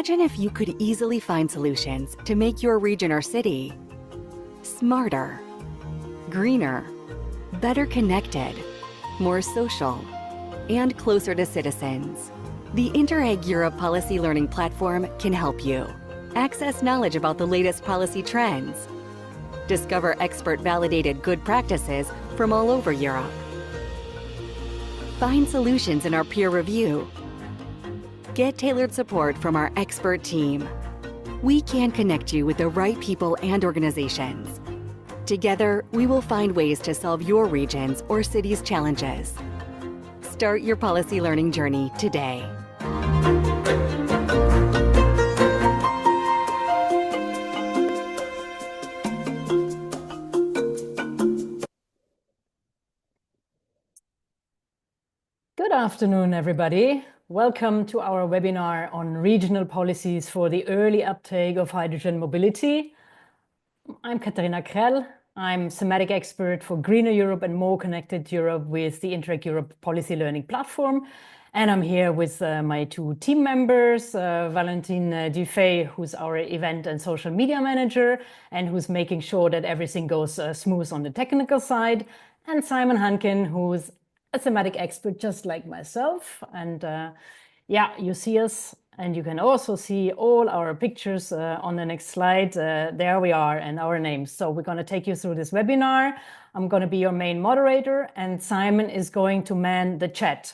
Imagine if you could easily find solutions to make your region or city smarter, greener, better connected, more social, and closer to citizens. The Interreg Europe Policy Learning Platform can help you access knowledge about the latest policy trends, discover expert-validated good practices from all over Europe, find solutions in our peer review, get tailored support from our expert team. We can connect you with the right people and organizations. Together, we will find ways to solve your region's or city's challenges. Start your policy learning journey today. Good afternoon, everybody. Welcome to our webinar on regional policies for the early uptake of hydrogen mobility. I'm Katharina Krell. I'm thematic expert for Greener Europe and More Connected Europe with the Interreg Europe Policy Learning Platform. And I'm here with my two team members, Valentine Dufay, who's our event and social media manager, and who's making sure that everything goes smooth on the technical side, and Simon Hunkin, who's a thematic expert just like myself. And yeah, you see us, and you can also see all our pictures on the next slide. There we are, and our names. So we're going to take you through this webinar. I'm going to be your main moderator, and Simon is going to man the chat.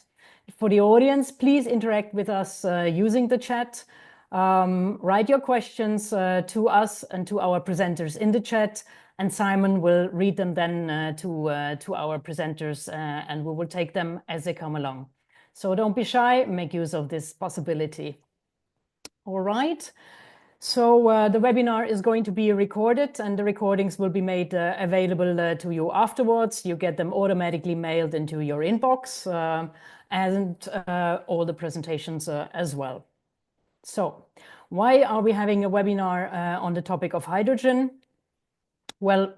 For the audience, please interact with us using the chat. Write your questions to us and to our presenters in the chat, and Simon will read them then to our presenters, and we will take them as they come along. So don't be shy, make use of this possibility. All right. So the webinar is going to be recorded, and the recordings will be made available to you afterwards. You get them automatically mailed into your inbox, and all the presentations as well. So why are we having a webinar on the topic of hydrogen? Well,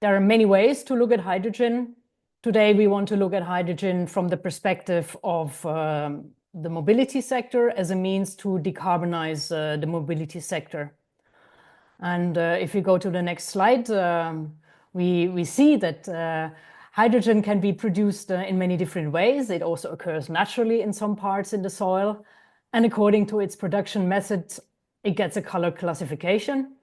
there are many ways to look at hydrogen. Today, we want to look at hydrogen from the perspective of the mobility sector as a means to decarbonize the mobility sector. And if we go to the next slide, we see that hydrogen can be produced in many different ways. It also occurs naturally in some parts in the soil. And according to its production method, it gets a color classification.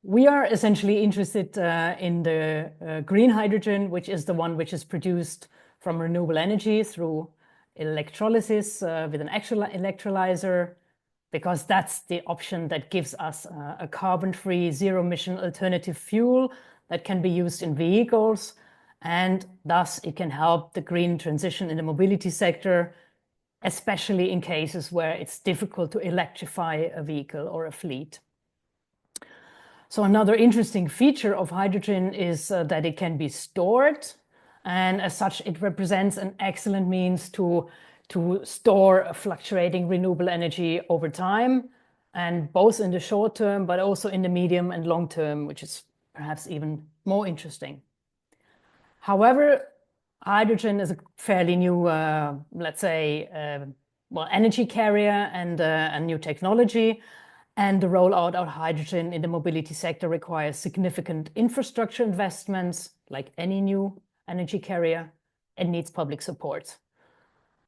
We are essentially interested in the green hydrogen, which is the one which is produced from renewable energy through electrolysis with an actual electrolyzer, because that's the option that gives us a carbon-free, zero-emission alternative fuel that can be used in vehicles, and thus it can help the green transition in the mobility sector, especially in cases where it's difficult to electrify a vehicle or a fleet. So another interesting feature of hydrogen is that it can be stored, and as such it represents an excellent means to store fluctuating renewable energy over time, and both in the short term but also in the medium and long term, which is perhaps even more interesting. However, hydrogen is a fairly new, let's say, energy carrier and a new technology. And the rollout of hydrogen in the mobility sector requires significant infrastructure investments, like any new energy carrier, and needs public support.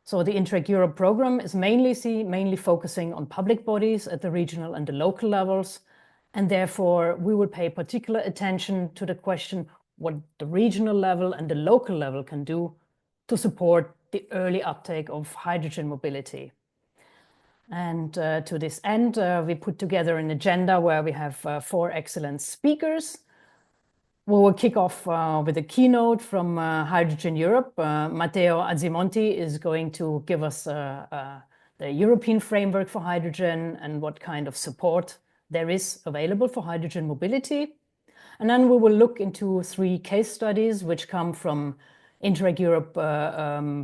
So the Interreg Europe program is mainly focusing on public bodies at the regional and the local levels. And therefore, we will pay particular attention to the question what the regional level and the local level can do to support the early uptake of hydrogen mobility. And to this end, we put together an agenda where we have 4 excellent speakers. We will kick off with a keynote from Hydrogen Europe. Matteo Azzimonti is going to give us the European framework for hydrogen and what kind of support there is available for hydrogen mobility. And then we will look into 3 case studies which come from Interreg Europe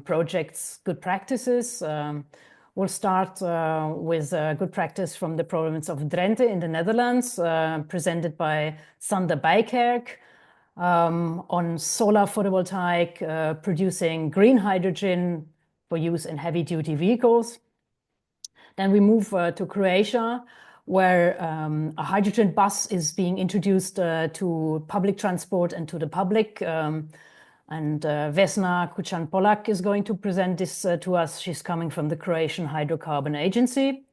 projects, good practices. We'll start with good practice from the province of Drenthe in the Netherlands, presented by Sander Bijkerk on solar photovoltaic producing green hydrogen for use in heavy-duty vehicles. Then we move to Croatia, where a hydrogen bus is being introduced to public transport and to the public. And Vesna Kučan Polak is going to present this to us. She's coming from the Croatian Hydrocarbon Agency.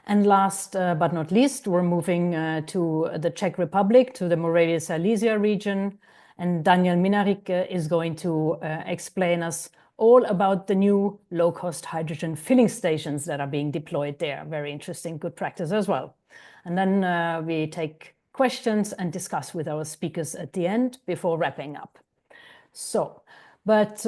And last but not least, we're moving to the Czech Republic, to the Moravian-Silesian Region. And Daniel Minarik is going to explain us all about the new low-cost hydrogen filling stations that are being deployed there. Very interesting, good practice as well. And then we take questions and discuss with our speakers at the end before wrapping up. So, but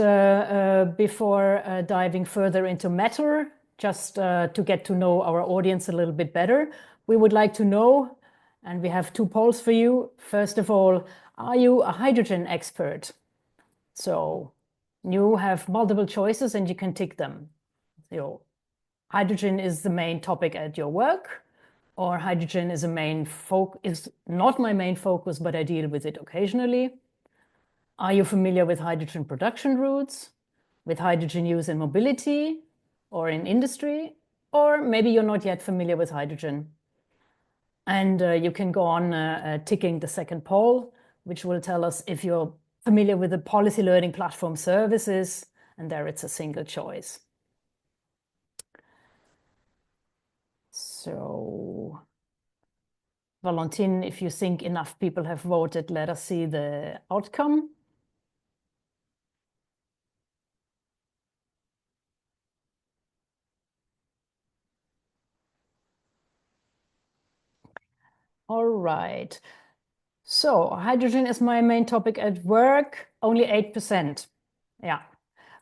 before diving further into matter, just to get to know our audience a little bit better, we would like to know, and we have 2 polls for you. First of all, are you a hydrogen expert? So you have multiple choices and you can tick them. So hydrogen is the main topic at your work, or hydrogen is is not my main focus, but I deal with it occasionally. Are you familiar with hydrogen production routes, with hydrogen use in mobility or in industry? Or maybe you're not yet familiar with hydrogen. And you can go on ticking the second poll, which will tell us if you're familiar with the policy learning platform services, and there it's a single choice. So, Valentin, if you think enough people have voted, let us see the outcome. All right. So hydrogen is my main topic at work, only 8%. Yeah,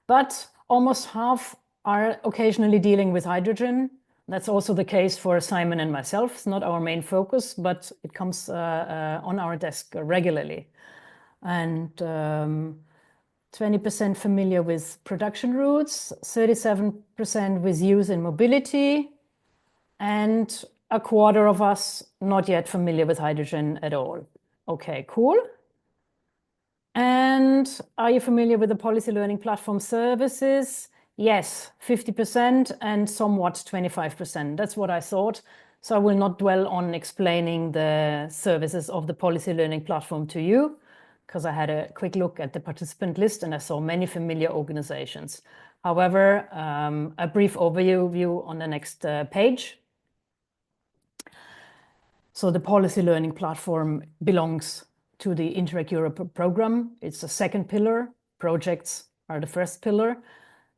but almost half are occasionally dealing with hydrogen. That's also the case for Simon and myself. It's not our main focus, but it comes on our desk regularly. And 20% familiar with production routes, 37% with use in mobility, and a quarter of us not yet familiar with hydrogen at all. Okay, cool. And are you familiar with the policy learning platform services? Yes, 50% and somewhat 25%. That's what I thought. So I will not dwell on explaining the services of the policy learning platform to you, because I had a quick look at the participant list and I saw many familiar organizations. However, a brief overview on the next page. So the policy learning platform belongs to the Interreg Europe program. It's the second pillar. Projects are the first pillar.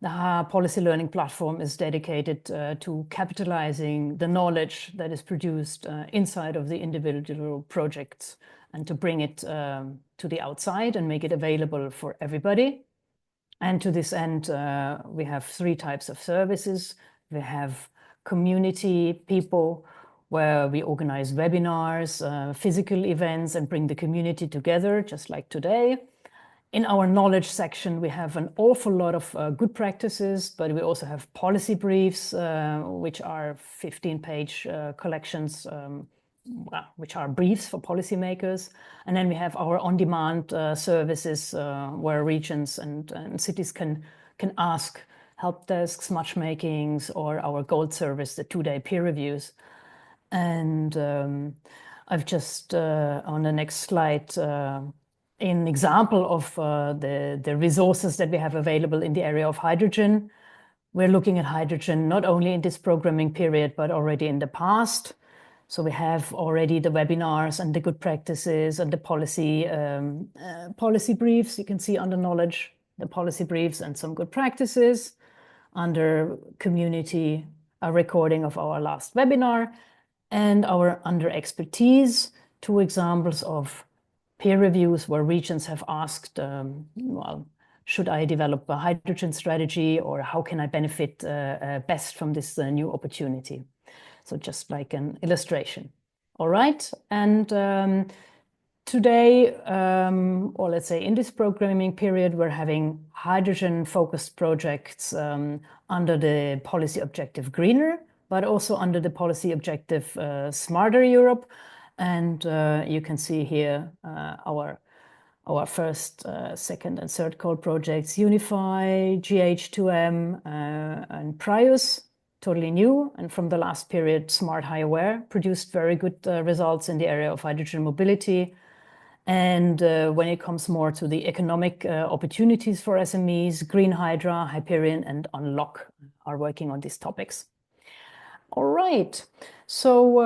The policy learning platform is dedicated to capitalizing the knowledge that is produced inside of the individual projects and to bring it to the outside and make it available for everybody. And to this end, we have 3 types of services. We have community people, where we organize webinars, physical events, and bring the community together, just like today. In our knowledge section, we have an awful lot of good practices, but we also have policy briefs, which are 15-page collections, which are briefs for policymakers. And then we have our on-demand services, where regions and cities can ask help desks, matchmakings, or our gold service, the 2-day peer reviews. And I've just, on the next slide, an example of the resources that we have available in the area of hydrogen. We're looking at hydrogen not only in this programming period, but already in the past. So we have already the webinars and the good practices and the policy briefs. You can see under knowledge, the policy briefs and some good practices. Under community, a recording of our last webinar. And under expertise, 2 examples of peer reviews where regions have asked, well, should I develop a hydrogen strategy, or how can I benefit best from this new opportunity? So just like an illustration. All right. And today, or let's say in this programming period, we're having hydrogen-focused projects under the policy objective Greener, but also under the policy objective Smarter Europe. And you can see here our first, second, and third call projects, UNIFHY, GH2M, and Prius totally new. And from the last period, Smart HiAware produced very good results in the area of hydrogen mobility. And when it comes more to the economic opportunities for SMEs, Green Hydra, Hyperion, and Unlock are working on these topics. All right, so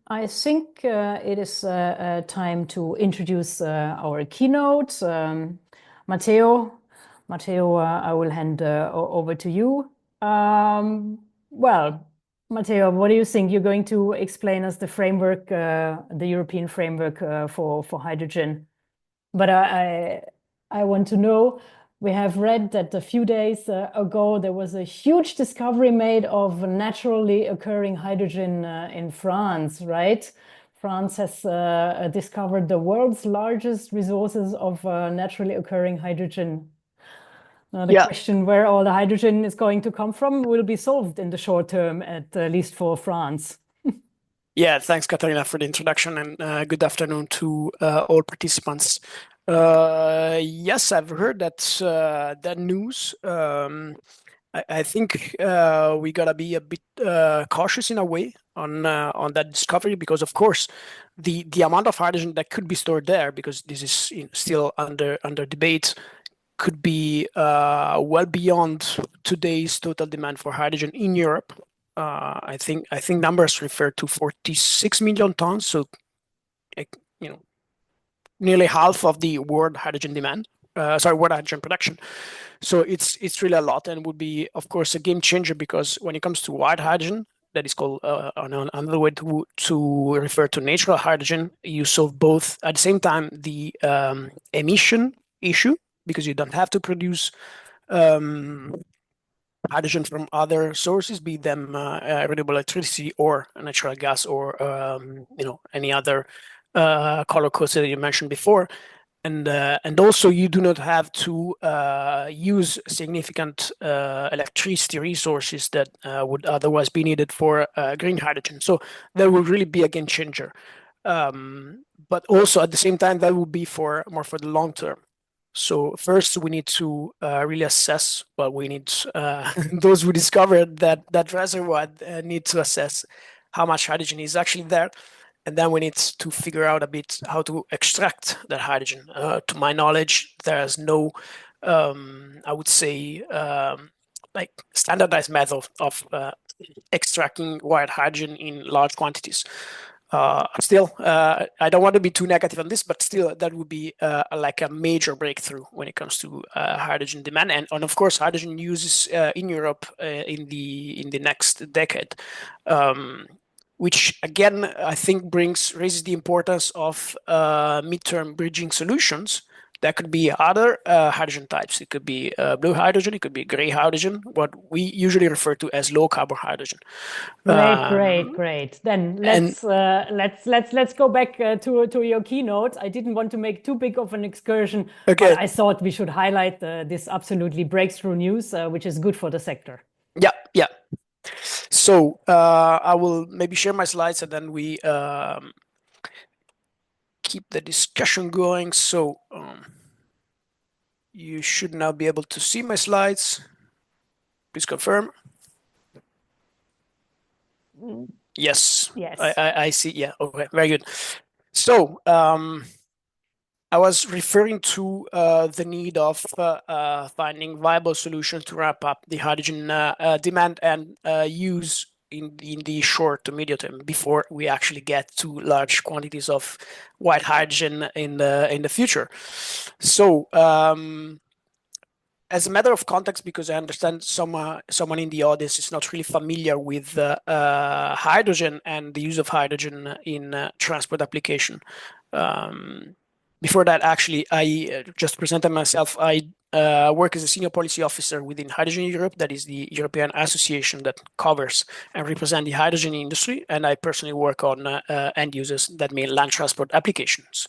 I think it is time to introduce our keynote. Matteo, I will hand over to you. Well, Matteo, what do you think? You're going to explain us the framework, the European framework for hydrogen. But I want to know, we have read that a few days ago there was a huge discovery made of naturally occurring hydrogen in France, right? France has discovered the world's largest resources of naturally occurring hydrogen. The question where all the hydrogen is going to come from will be solved in the short term, at least for France. Yeah, thanks, Katharina, for the introduction, and good afternoon to all participants. Yes, I've heard that news. I think we gotta be a bit cautious in a way on that discovery, because of course the amount of hydrogen that could be stored there, because this is still under debate, could be well beyond today's total demand for hydrogen in Europe. I think numbers refer to 46 million tons, so nearly half of the world hydrogen demand. World hydrogen production. So it's really a lot, and would be, of course, a game changer, because when it comes to white hydrogen, that is called another way to refer to natural hydrogen, you solve both at the same time the emission issue, because you don't have to produce hydrogen from other sources, be them renewable electricity or natural gas, or any other color codes that you mentioned before, and also you do not have to use significant electricity resources that would otherwise be needed for green hydrogen. So that will really be a game changer, but also at the same time that will be more for the long term. So first, we need to really assess. Well, we need those who discovered that reservoir need to assess how much hydrogen is actually there, and then we need to figure out a bit how to extract that hydrogen. To my knowledge, there is no, I would say, like standardized method of extracting white hydrogen in large quantities. Still, I don't want to be too negative on this, but still, that would be like a major breakthrough when it comes to hydrogen demand, and of course, hydrogen uses in Europe in the next decade, which again I think raises the importance of midterm bridging solutions. That could be other hydrogen types. It could be blue hydrogen. It could be gray hydrogen, what we usually refer to as low carbon hydrogen. Great. Then let's go back to your keynote. I didn't want to make too big of an excursion, but I thought we should highlight this absolutely breakthrough news, which is good for the sector. Yeah. So I will maybe share my slides, and then we keep the discussion going. So you should now be able to see my slides. Please confirm. Yes. I see. Yeah. Okay. Very good. So I was referring to the need of finding viable solutions to wrap up the hydrogen demand and use in the short to medium term, before we actually get to large quantities of white hydrogen in the future. So as a matter of context, because I understand someone in the audience is not really familiar with hydrogen and the use of hydrogen in transport application. Before that, actually, I just presented myself. I work as a senior policy officer within Hydrogen Europe, that is the European association that covers and represents the hydrogen industry, and I personally work on end users, that mean land transport applications.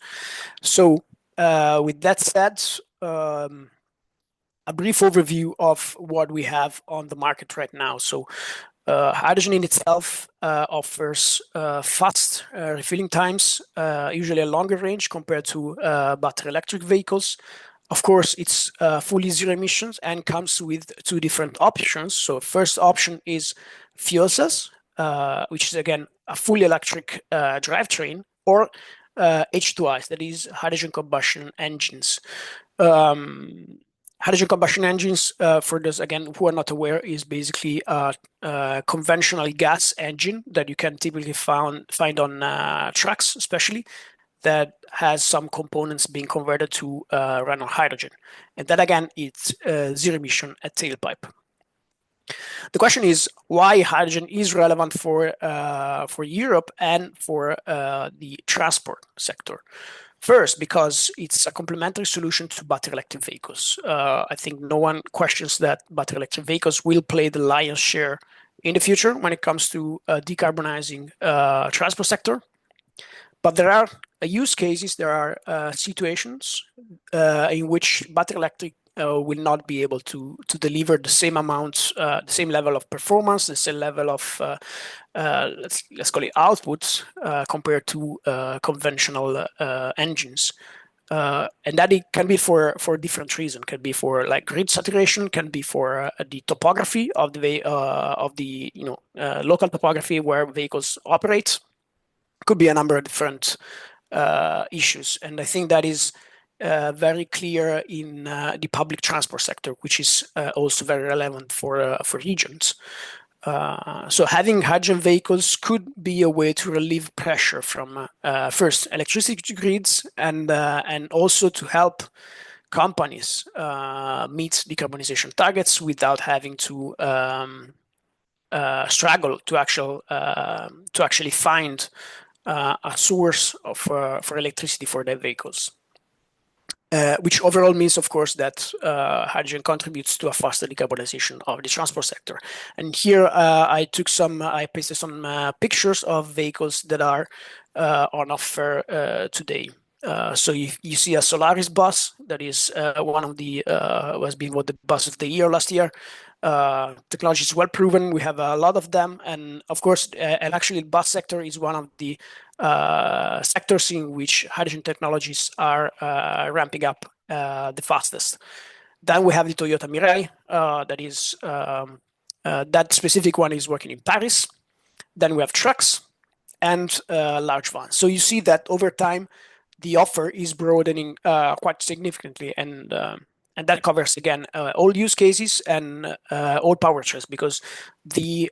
So with that said, a brief overview of what we have on the market right now. So hydrogen in itself offers fast refilling times, usually a longer range compared to battery electric vehicles, Of course, it's fully zero emissions and comes with two different options. So first option is fuel cells, which is again a fully electric drivetrain, or H2Is, that is hydrogen combustion engines. Hydrogen combustion engines, for those again who are not aware, is basically a conventional gas engine that you can typically find on trucks, especially, that has some components being converted to run on hydrogen. And that again, it's zero emission at tailpipe. The question is why hydrogen is relevant for Europe and for the transport sector. First, because it's a complementary solution to battery electric vehicles. I think no one questions that battery electric vehicles will play the lion's share in the future when it comes to decarbonizing transport sector. But there are use cases, there are situations in which battery electric will not be able to deliver the same amount, the same level of performance, the same level of, let's call it outputs compared to conventional engines. And that it can be for different reasons. Can be for like grid saturation, can be for the topography of the local topography where vehicles operate. Could be a number of different issues, and I think that is very clear in the public transport sector, which is also very relevant for regions. So having hydrogen vehicles could be a way to relieve pressure from first electricity grids and also to help companies meet decarbonization targets without having to struggle to actually find a source of for electricity for their vehicles, which overall means, of course, that hydrogen contributes to a faster decarbonization of the transport sector. And here I pasted some pictures of vehicles that are on offer today. So you see a Solaris bus that is one of the was being voted the bus of the year last year. Technology is well proven. We have a lot of them, and of course, and actually, the bus sector is one of the sectors in which hydrogen technologies are ramping up the fastest. Then we have the Toyota Mirai. That is that specific one is working in Paris. Then we have trucks and large vans. So you see that over time, the offer is broadening quite significantly, and that covers again all use cases and all powertrains, because the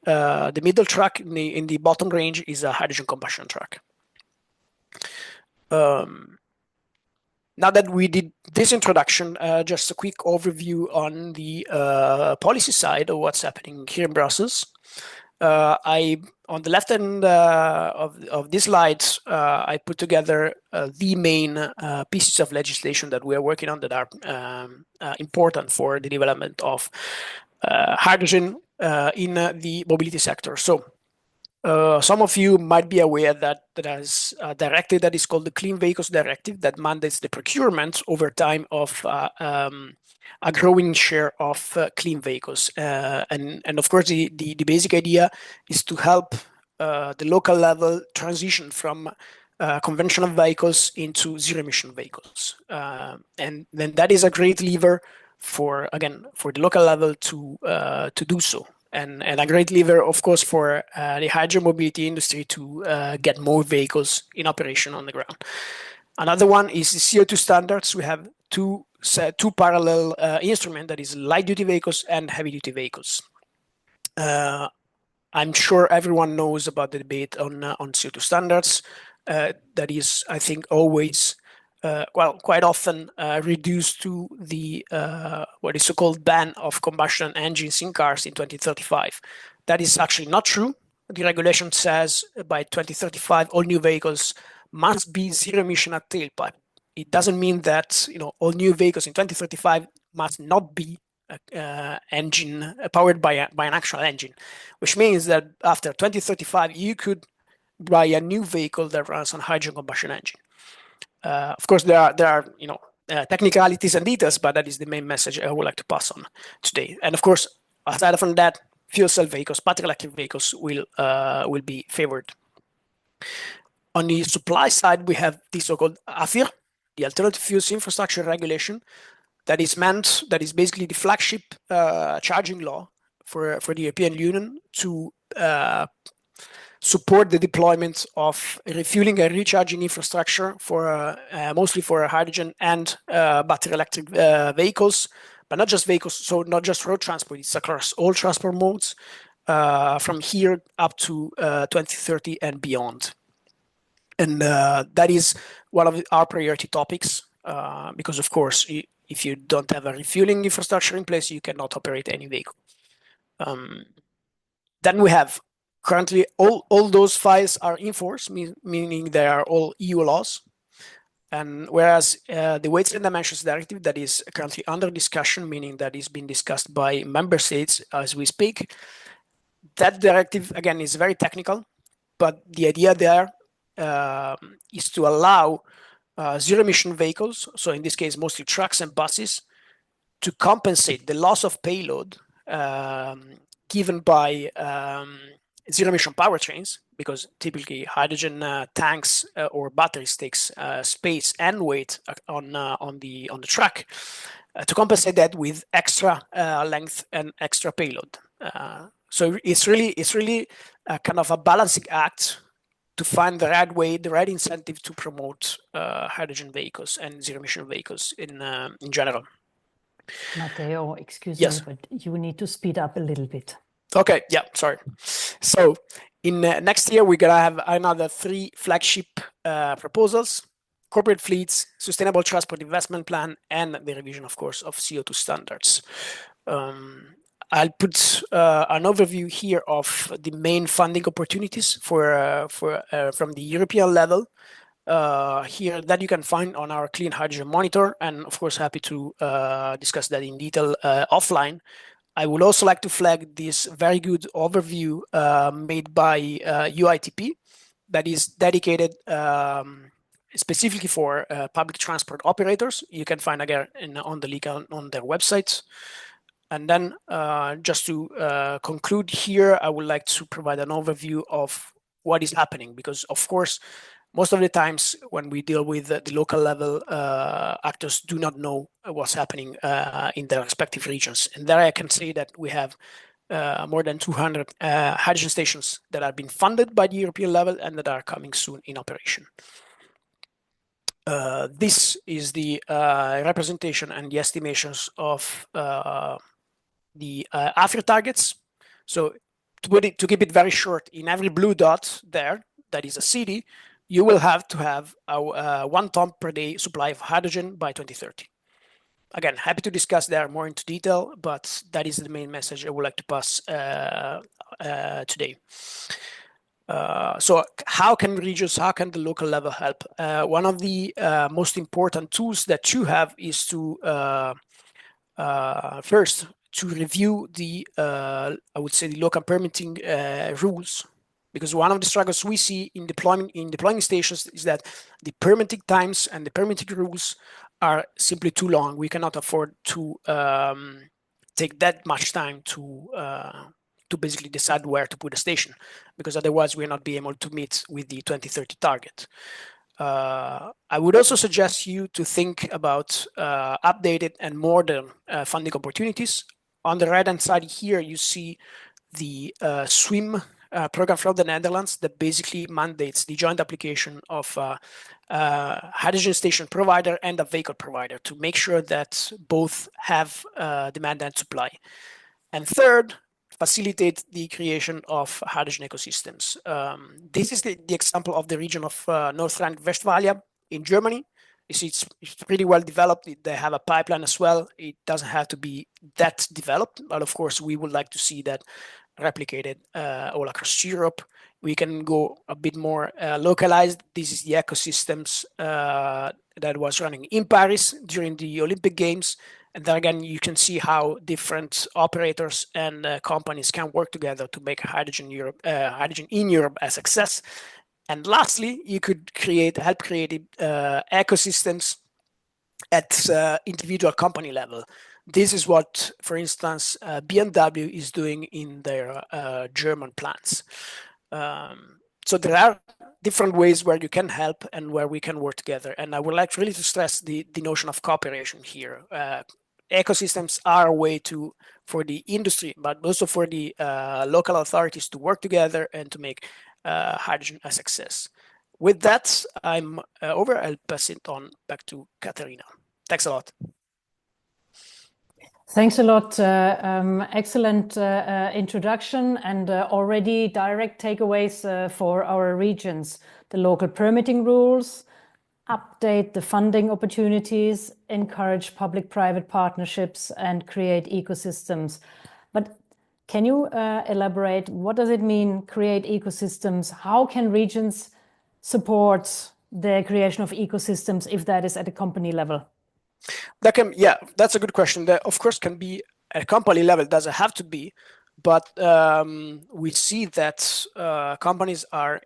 middle truck in the bottom range is a hydrogen combustion truck. Now that we did this introduction, just a quick overview on the policy side of what's happening here in Brussels. On the left hand of this slide, I put together the main pieces of legislation that we are working on that are important for the development of hydrogen in the mobility sector. So some of you might be aware that there is a directive that is called the Clean Vehicles Directive that mandates the procurement over time of a growing share of clean vehicles. And of course, the basic idea is to help the local level transition from conventional vehicles into zero emission vehicles. And then that is a great lever for the local level to do so. And a great lever, of course, for the hydrogen mobility industry to get more vehicles in operation on the ground. Another one is the CO2 standards. We have two parallel instruments, that is light duty vehicles and heavy duty vehicles. I'm sure everyone knows about the debate on CO2 standards. That is, I think, always quite often reduced to the what is so-called ban of combustion engines in cars in 2035. That is actually not true. The regulation says by 2035 all new vehicles must be zero emission at tailpipe. It doesn't mean that all new vehicles in 2035 must not be engine powered by an actual engine, which means that after 2035 you could buy a new vehicle that runs on hydrogen combustion engine. Of course, there are technicalities and details, but that is the main message I would like to pass on today. And of course, aside from that, fuel cell vehicles, battery electric vehicles will be favored. On the supply side, we have the so-called AFIR, the Alternative Fuels Infrastructure Regulation, that is basically the flagship charging law for the European Union to support the deployment of refueling and recharging infrastructure for mostly for hydrogen and battery electric vehicles, but not just vehicles, so not just road transport, it's across all transport modes from here up to 2030 and beyond. And that is one of our priority topics because, of course, if you don't have a refueling infrastructure in place, you cannot operate any vehicle. Then we have currently all those files are in force, meaning they are all EU laws. And whereas the Weights and Dimensions Directive that is currently under discussion, meaning that is being discussed by member states as we speak, that directive, again, is very technical, but the idea there is to allow zero-emission vehicles, so in this case, mostly trucks and buses, to compensate the loss of payload given by zero-emission powertrains, because typically hydrogen tanks or batteries takes space and weight on the truck, to compensate that with extra length and extra payload. So it's really a kind of a balancing act to find the right way, the right incentive to promote hydrogen vehicles and zero-emission vehicles in general. Matteo, excuse Yes. me, but you need to speed up a little bit. Okay, yeah, sorry. So in next year, we're gonna have another 3 flagship proposals: corporate fleets, sustainable transport investment plan, and the revision, of course, of CO2 standards. I'll put an overview here of the main funding opportunities for from the European level. Here that you can find on our Clean Hydrogen Monitor, and of course happy to discuss that in detail offline. I would also like to flag this very good overview made by UITP that is dedicated specifically for public transport operators. You can find again on the link on their website. And then just to conclude here, I would like to provide an overview of what is happening, because of course, most of the times when we deal with the local level, actors do not know what's happening in their respective regions. And there I can say that we have more than 200 hydrogen stations that have been funded by the European level and that are coming soon in operation. This is the representation and the estimations of the AFIR targets. So to keep it very short, in every blue dot there, that is a city, you will have to have a 1 ton per day supply of hydrogen by 2030. Again, happy to discuss there more into detail, but that is the main message I would like to pass today. So how can regions, how can the local level help? One of the most important tools that you have is to first to review the, I would say, the local permitting rules. Because one of the struggles we see in deploying stations is that the permitting times and the permitting rules are simply too long. We cannot afford to take that much time to basically decide where to put a station, because otherwise we're not be able to meet with the 2030 target. I would also suggest you to think about updated and modern funding opportunities. On the right-hand side here, you see the SWIM program from the Netherlands that basically mandates the joint application of a hydrogen station provider and a vehicle provider to make sure that both have demand and supply. And third, facilitate the creation of hydrogen ecosystems. This is the example of the region of North Rhine-Westphalia in Germany. You see, it's pretty well developed. They have a pipeline as well. It doesn't have to be that developed, but of course, we would like to see that replicated all across Europe. We can go a bit more localized. This is the ecosystems that was running in Paris during the Olympic Games. And there again, you can see how different operators and companies can work together to make hydrogen in Europe a success. And lastly, you could help create ecosystems at individual company level. This is what, for instance, BMW is doing in their German plants. so there are different ways where you can help and where we can work together. And I would like really to stress the notion of cooperation here. Ecosystems are a way for the industry, but also for the local authorities to work together and to make hydrogen a success. With that, I'm over. I'll pass it on back to Katharina. Thanks a lot. Thanks a lot. Excellent introduction and already direct takeaways for our regions. The local permitting rules, update the funding opportunities, encourage public-private partnerships, and create ecosystems. But can you elaborate, what does it mean, create ecosystems? How can regions support the creation of ecosystems if that is at a company level? That's a good question. That of course can be at a company level, doesn't have to be, but we see that companies are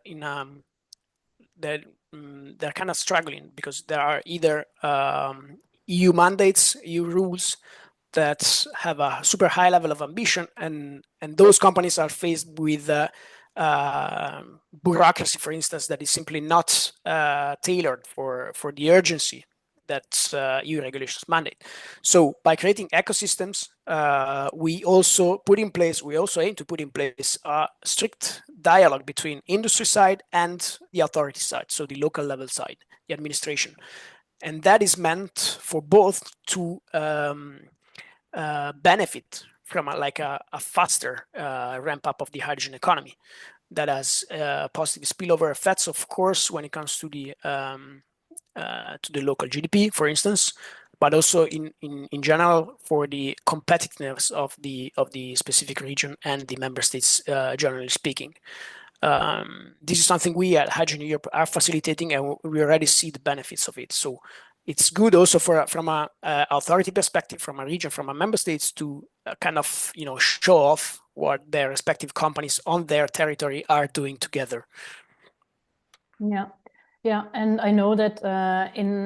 they're kind of struggling because there are either EU mandates, EU rules that have a super high level of ambition, and those companies are faced with bureaucracy, for instance, that is simply not tailored for the urgency that EU regulations mandate. So by creating ecosystems, we also aim to put in place a strict dialogue between industry side and the authority side, so the local level side, the administration. And that is meant for both to benefit from a faster ramp up of the hydrogen economy that has positive spillover effects, of course, when it comes to the local GDP, for instance, but also in general for the competitiveness of the specific region and the member states, generally speaking. This is something we at Hydrogen Europe are facilitating, and we already see the benefits of it. So it's good also from a authority perspective, from a region, from a member states to kind of show off what their respective companies on their territory are doing together. Yeah, and I know that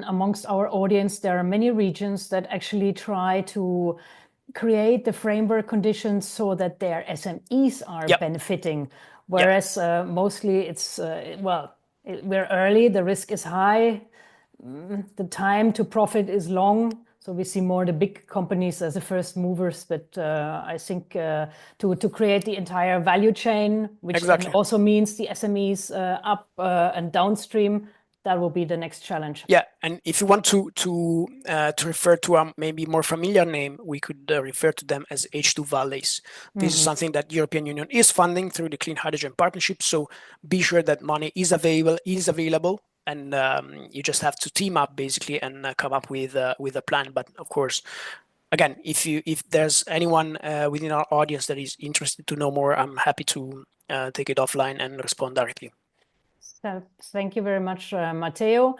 amongst our audience, there are many regions that actually try to create the framework conditions so that their SMEs are benefiting. Whereas mostly it's, we're early, the risk is high, the time to profit is long. So we see more the big companies as the first movers, but I think to create the entire value chain, which also means the SMEs up and downstream, that will be the next challenge. Yeah, and if you want to refer to a maybe more familiar name, we could refer to them as H2 valleys. This is something that European Union is funding through the Clean Hydrogen Partnership. So be sure that money is available. And you just have to team up basically and come up with a plan. But of course, again, if there's anyone within our audience that is interested to know more, I'm happy to take it offline and respond directly. So thank you very much, Matteo.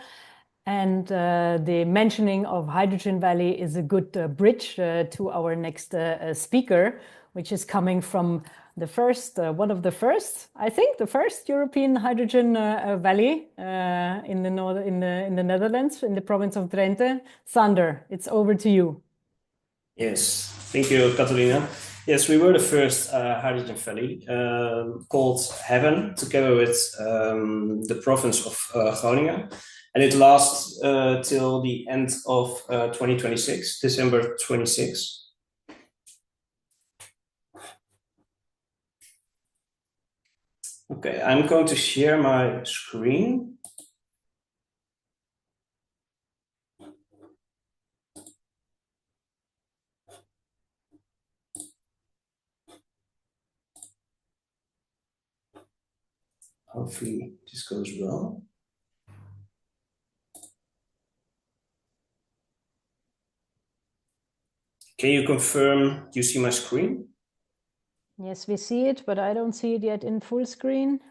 And the mentioning of Hydrogen Valley is a good bridge to our next speaker, which is coming from the first, one of the first, I think, the first European hydrogen valley in the Netherlands, in the province of Drenthe. Sander, it's over to you. Yes, thank you, Katharina. Yes, we were the first hydrogen valley called Heaven, together with the province of Groningen, and it lasts till the end of 2026, December 26. Okay, I'm going to share my screen. Hopefully this goes well. Can you confirm you see my screen? Yes, we see it, but I don't see it yet in full screen.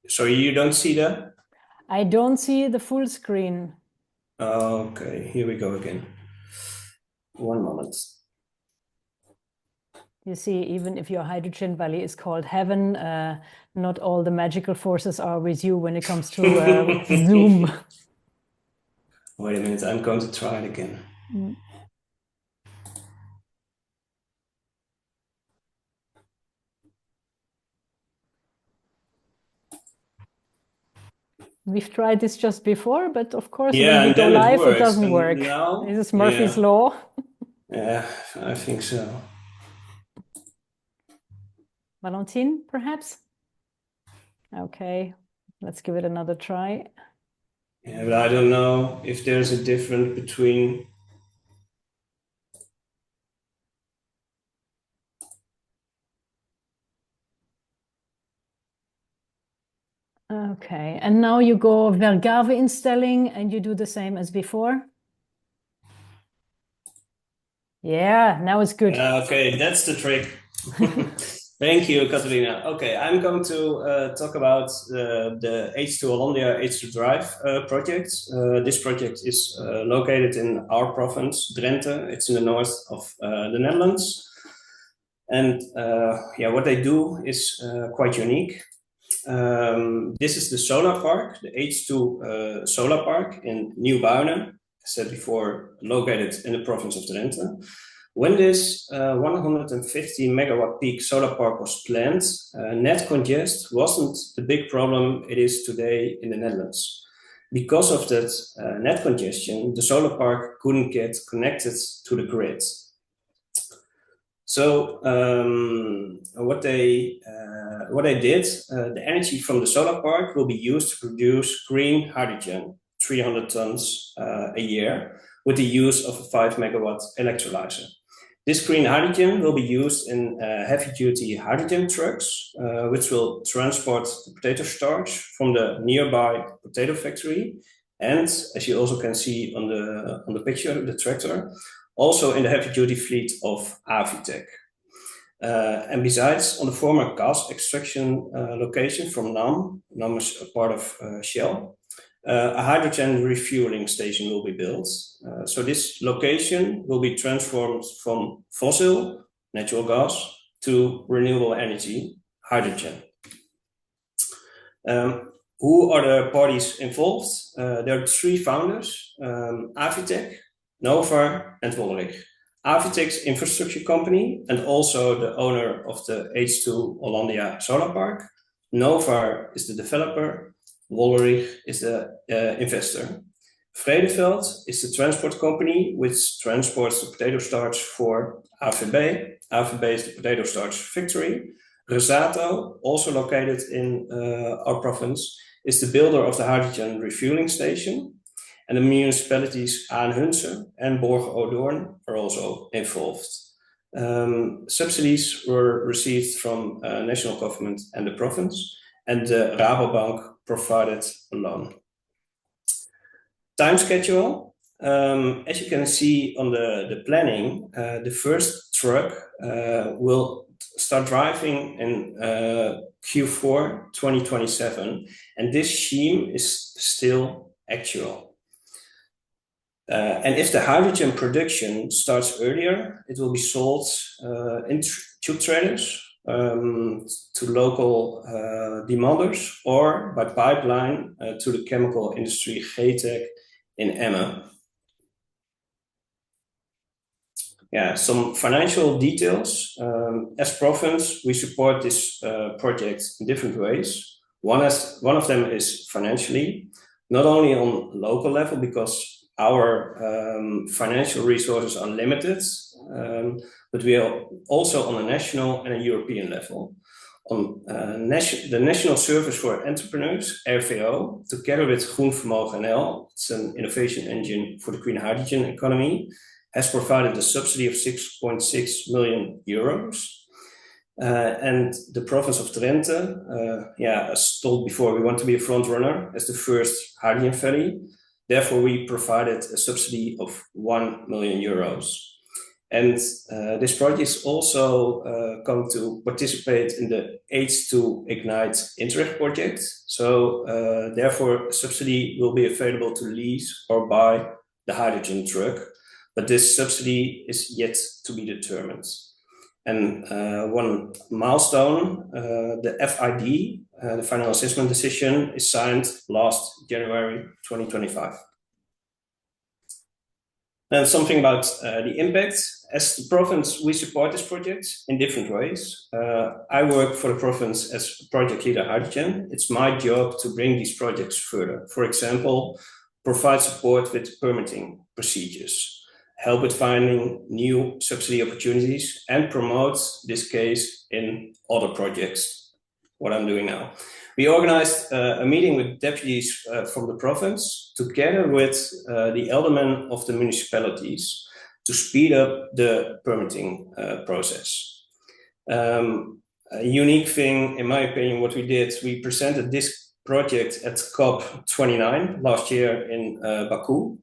So you don't see that? I don't see the full screen. Okay, here we go again. One moment. You see, even if your hydrogen valley is called Heaven, not all the magical forces are with you when it comes to Zoom. Wait a minute, I'm going to try it again. We've tried this just before, but of course, Yeah, when we and go then live, it works. doesn't And work. now, This is Murphy's yeah. law. Yeah, I think so. Valentine, perhaps? Okay, let's give it another try. Yeah, but I don't know if there's a difference between. Okay, and now you go Vergaveinstelling and you do the same as before. Yeah, now it's good. Okay, that's the trick. Thank you, Katharina. Okay, I'm going to talk about the H2 Hollandia H2 Drive project. This project is located in our province, Drenthe. It's in the north of the Netherlands. And yeah, what they do is quite unique. This is the solar park, the H2 solar park in Nieuw-Buinen, as said before, located in the province of Drenthe. When this 150 megawatt peak solar park was planned, net congest wasn't the big problem it is today in the Netherlands. Because of that net congestion, the solar park couldn't get connected to the grid. So what they did, the energy from the solar park will be used to produce green hydrogen, 300 tons a year, with the use of a 5 megawatt electrolyzer. This green hydrogen will be used in heavy-duty hydrogen trucks, which will transport the potato starch from the nearby potato factory, and as you also can see on the picture, the tractor, also in the heavy-duty fleet of Avitec. And besides, on the former gas extraction location from NAM is a part of Shell, a hydrogen refueling station will be built. So this location will be transformed from fossil, natural gas, to renewable energy, hydrogen. Who are the parties involved? There are 3 founders, Avitec, Nova, and Wollerich. Avitec's infrastructure company and also the owner of the H2 Hollandia solar park. Nova is the developer. Wollerich is the investor. Vredeveld is the transport company which transports the potato starch for AVB. AVB is the potato starch factory. Resato, also located in our province, is the builder of the hydrogen refueling station. And the municipalities Aanhunse and Borge-Odoorn are also involved. Subsidies were received from national government and the province, and the Rabobank provided a loan. Time schedule. As you can see on the planning, the first truck will start driving in Q4 2027, and this scheme is still actual. And if the hydrogen production starts earlier, it will be sold in tube trailers to local demanders or by pipeline to the chemical industry GTEC in Emmen. Yeah, some financial details. As province, we support this project in different ways. One of them is financially, not only on local level because our financial resources are limited, but we are also on a national and a European level. On the National Service for Entrepreneurs, RVO, together with Groen Vermogen NL, it's an innovation engine for the green hydrogen economy, has provided a subsidy of 6.6 million euros. And the province of Drenthe, yeah, as told before, we want to be a front runner as the first hydrogen valley. Therefore, we provided a subsidy of 1 million euros. And this project is also going to participate in the H2 Ignite Interreg project. So therefore, a subsidy will be available to lease or buy the hydrogen truck. But this subsidy is yet to be determined. And one milestone, the FID, the final assessment decision, is signed last January 2025. And something about the impact. As the province, we support this project in different ways. I work for the province as project leader hydrogen. It's my job to bring these projects further. For example, provide support with permitting procedures, help with finding new subsidy opportunities, and promote this case in other projects, what I'm doing now. We organized a meeting with deputies from the province together with the aldermen of the municipalities to speed up the permitting process. A unique thing, in my opinion, what we did, we presented this project at COP29 last year in Baku.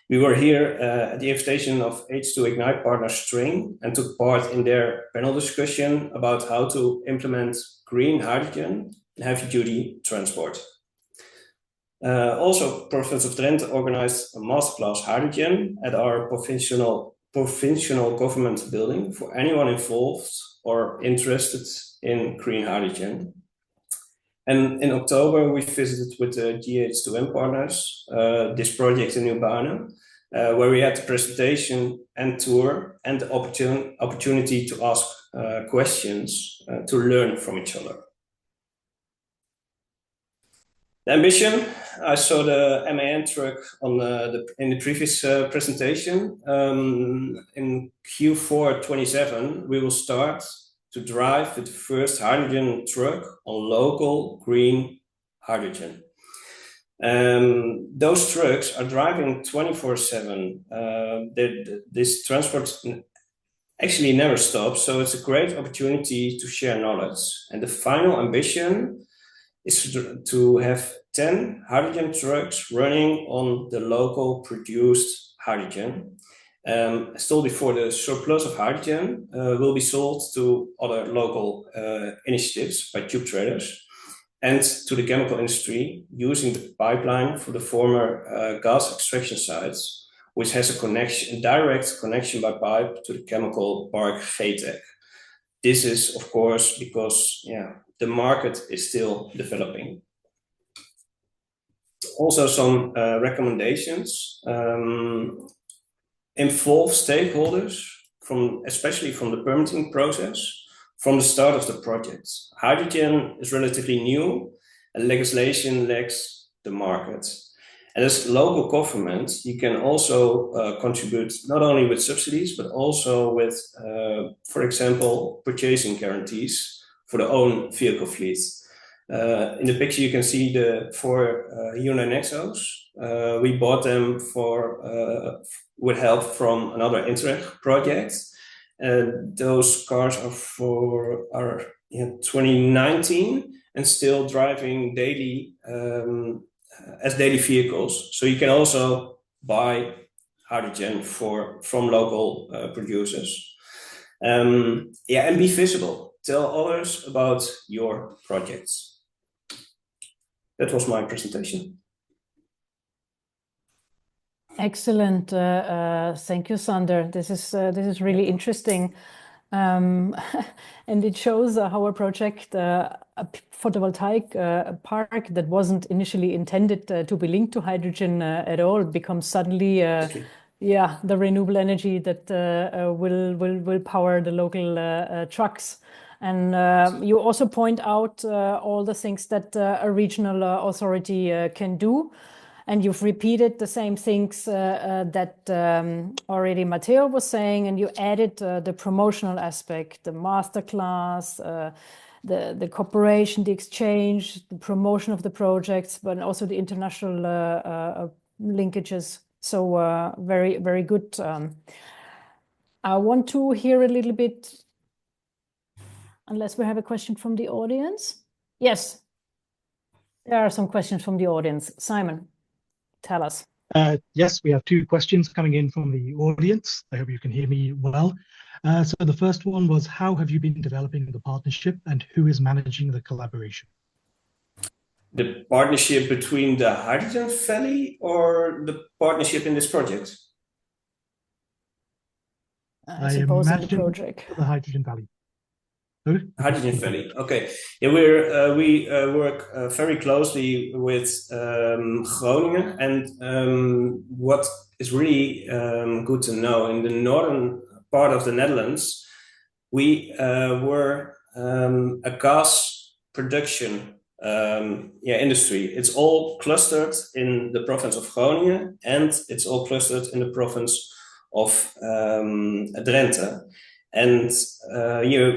We were here at the invitation of H2 Ignite partner String and took part in their panel discussion about how to implement green hydrogen in heavy-duty transport. Also, Province of Drenthe organized a masterclass hydrogen at our provincial government building for anyone involved or interested in green hydrogen. And in October, we visited with the GH2M partners this project in New Baarne, where we had the presentation and tour and the opportunity to ask questions to learn from each other. The ambition, I saw the MAN truck on in the previous presentation. In Q4 27, we will start to drive with the first hydrogen truck on local green hydrogen. Those trucks are driving 24/7. This transport actually never stops, so it's a great opportunity to share knowledge. And the final ambition is to have 10 hydrogen trucks running on the local produced hydrogen. As told before, the surplus of hydrogen will be sold to other local initiatives by tube traders and to the chemical industry using the pipeline for the former gas extraction sites, which has a direct connection by pipe to the chemical park Gtec. This is, of course, because the market is still developing. Also, some recommendations. Involve stakeholders, especially from the permitting process, from the start of the project. Hydrogen is relatively new and legislation lacks the market. And as local government, you can also contribute not only with subsidies, but also with, for example, purchasing guarantees for the own vehicle fleet. In the picture, you can see the 4 Hyundai Nexos. We bought them with help from another Interreg project. Those cars are 2019 and still driving daily as daily vehicles. So you can also buy hydrogen from local producers. And be visible. Tell others about your projects. That was my presentation. Excellent. Thank you, Sander. This is really interesting. And it shows how a project, a photovoltaic park that wasn't initially intended to be linked to hydrogen at all becomes suddenly the renewable energy that will power the local trucks. And you also point out all the things that a regional authority can do. And you've repeated the same things that already Matteo was saying, and you added the promotional aspect, the masterclass, the cooperation, the exchange, the promotion of the projects, but also the international linkages. So very, very good. I want to hear a little bit, unless we have a question from the audience. Yes, there are some questions from the audience. Simon, tell us. Yes, we have 2 questions coming in from the audience. I hope you can hear me well. So the first one was, how have you been developing the partnership and who is managing the collaboration? The partnership between the Hydrogen Valley or the partnership in this project? I suppose in the project. The Hydrogen Valley. Hydrogen Valley. Okay. Yeah, we work very closely with Groningen, and what is really good to know, in the northern part of the Netherlands, we were a gas production industry. It's all clustered in the province of Groningen, and it's all clustered in the province of Drenthe. And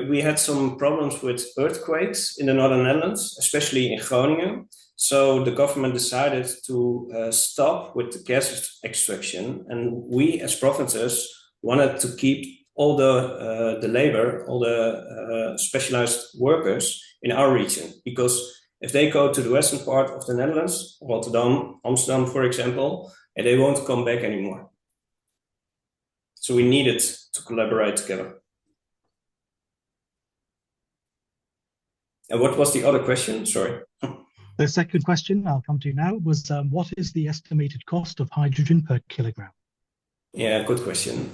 we had some problems with earthquakes in the northern Netherlands, especially in Groningen. So the government decided to stop with the gas extraction, and we as provinces wanted to keep all the labor, all the specialized workers in our region, because if they go to the western part of the Netherlands, Rotterdam, Amsterdam, for example, and they won't come back anymore. So we needed to collaborate together. And what was the other question? Sorry. The second question, I'll come to now, was what is the estimated cost of hydrogen per kilogram? Yeah, good question.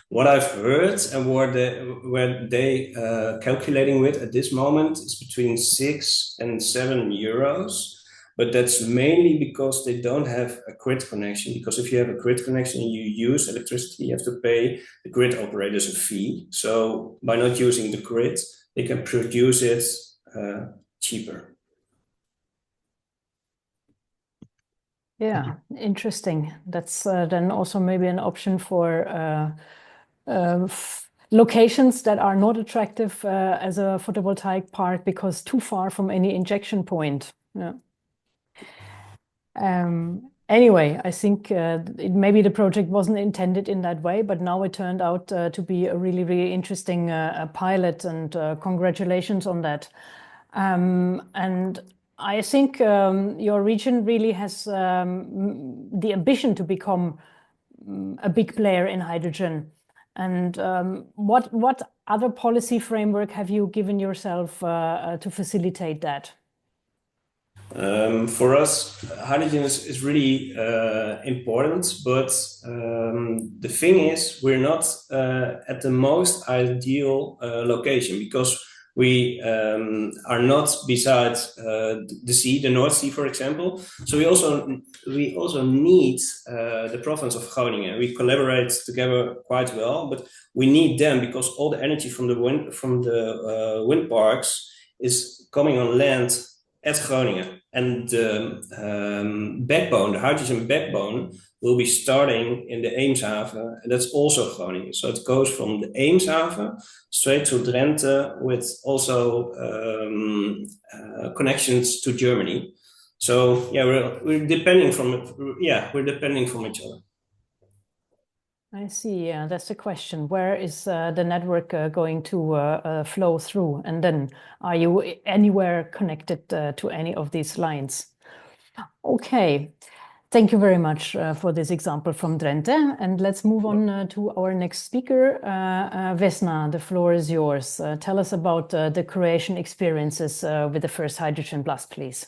What I've heard and where they calculating with at this moment is between 6 and 7 euros. But that's mainly because they don't have a grid connection. Because if you have a grid connection and you use electricity, you have to pay the grid operators a fee. So by not using the grid, they can produce it cheaper. Yeah, interesting. That's then also maybe an option for locations that are not attractive as a photovoltaic park because too far from any injection point. Yeah. Anyway, I think maybe the project wasn't intended in that way, but now it turned out to be a really, really interesting pilot, and congratulations on that. And I think your region really has the ambition to become a big player in hydrogen. And what other policy framework have you given yourself to facilitate that? For us, hydrogen is really important, but the thing is, we're not at the most ideal location, because we are not beside the sea, the North Sea, for example. So we also need the province of Groningen. We collaborate together quite well, but we need them because all the energy from the wind parks is coming on land at Groningen. And the backbone, the hydrogen backbone, will be starting in the Eemshaven, and that's also Groningen. So it goes from the Eemshaven straight to Drenthe, with also connections to Germany. So yeah, we're depending from each other. I see. Yeah, that's the question. Where is the network going to flow through? And then are you anywhere connected to any of these lines? Okay. Thank you very much for this example from Drenthe. And let's move on to our next speaker. Vesna, the floor is yours. Tell us about the Croatian experiences with the first Hydrogen Blast, please.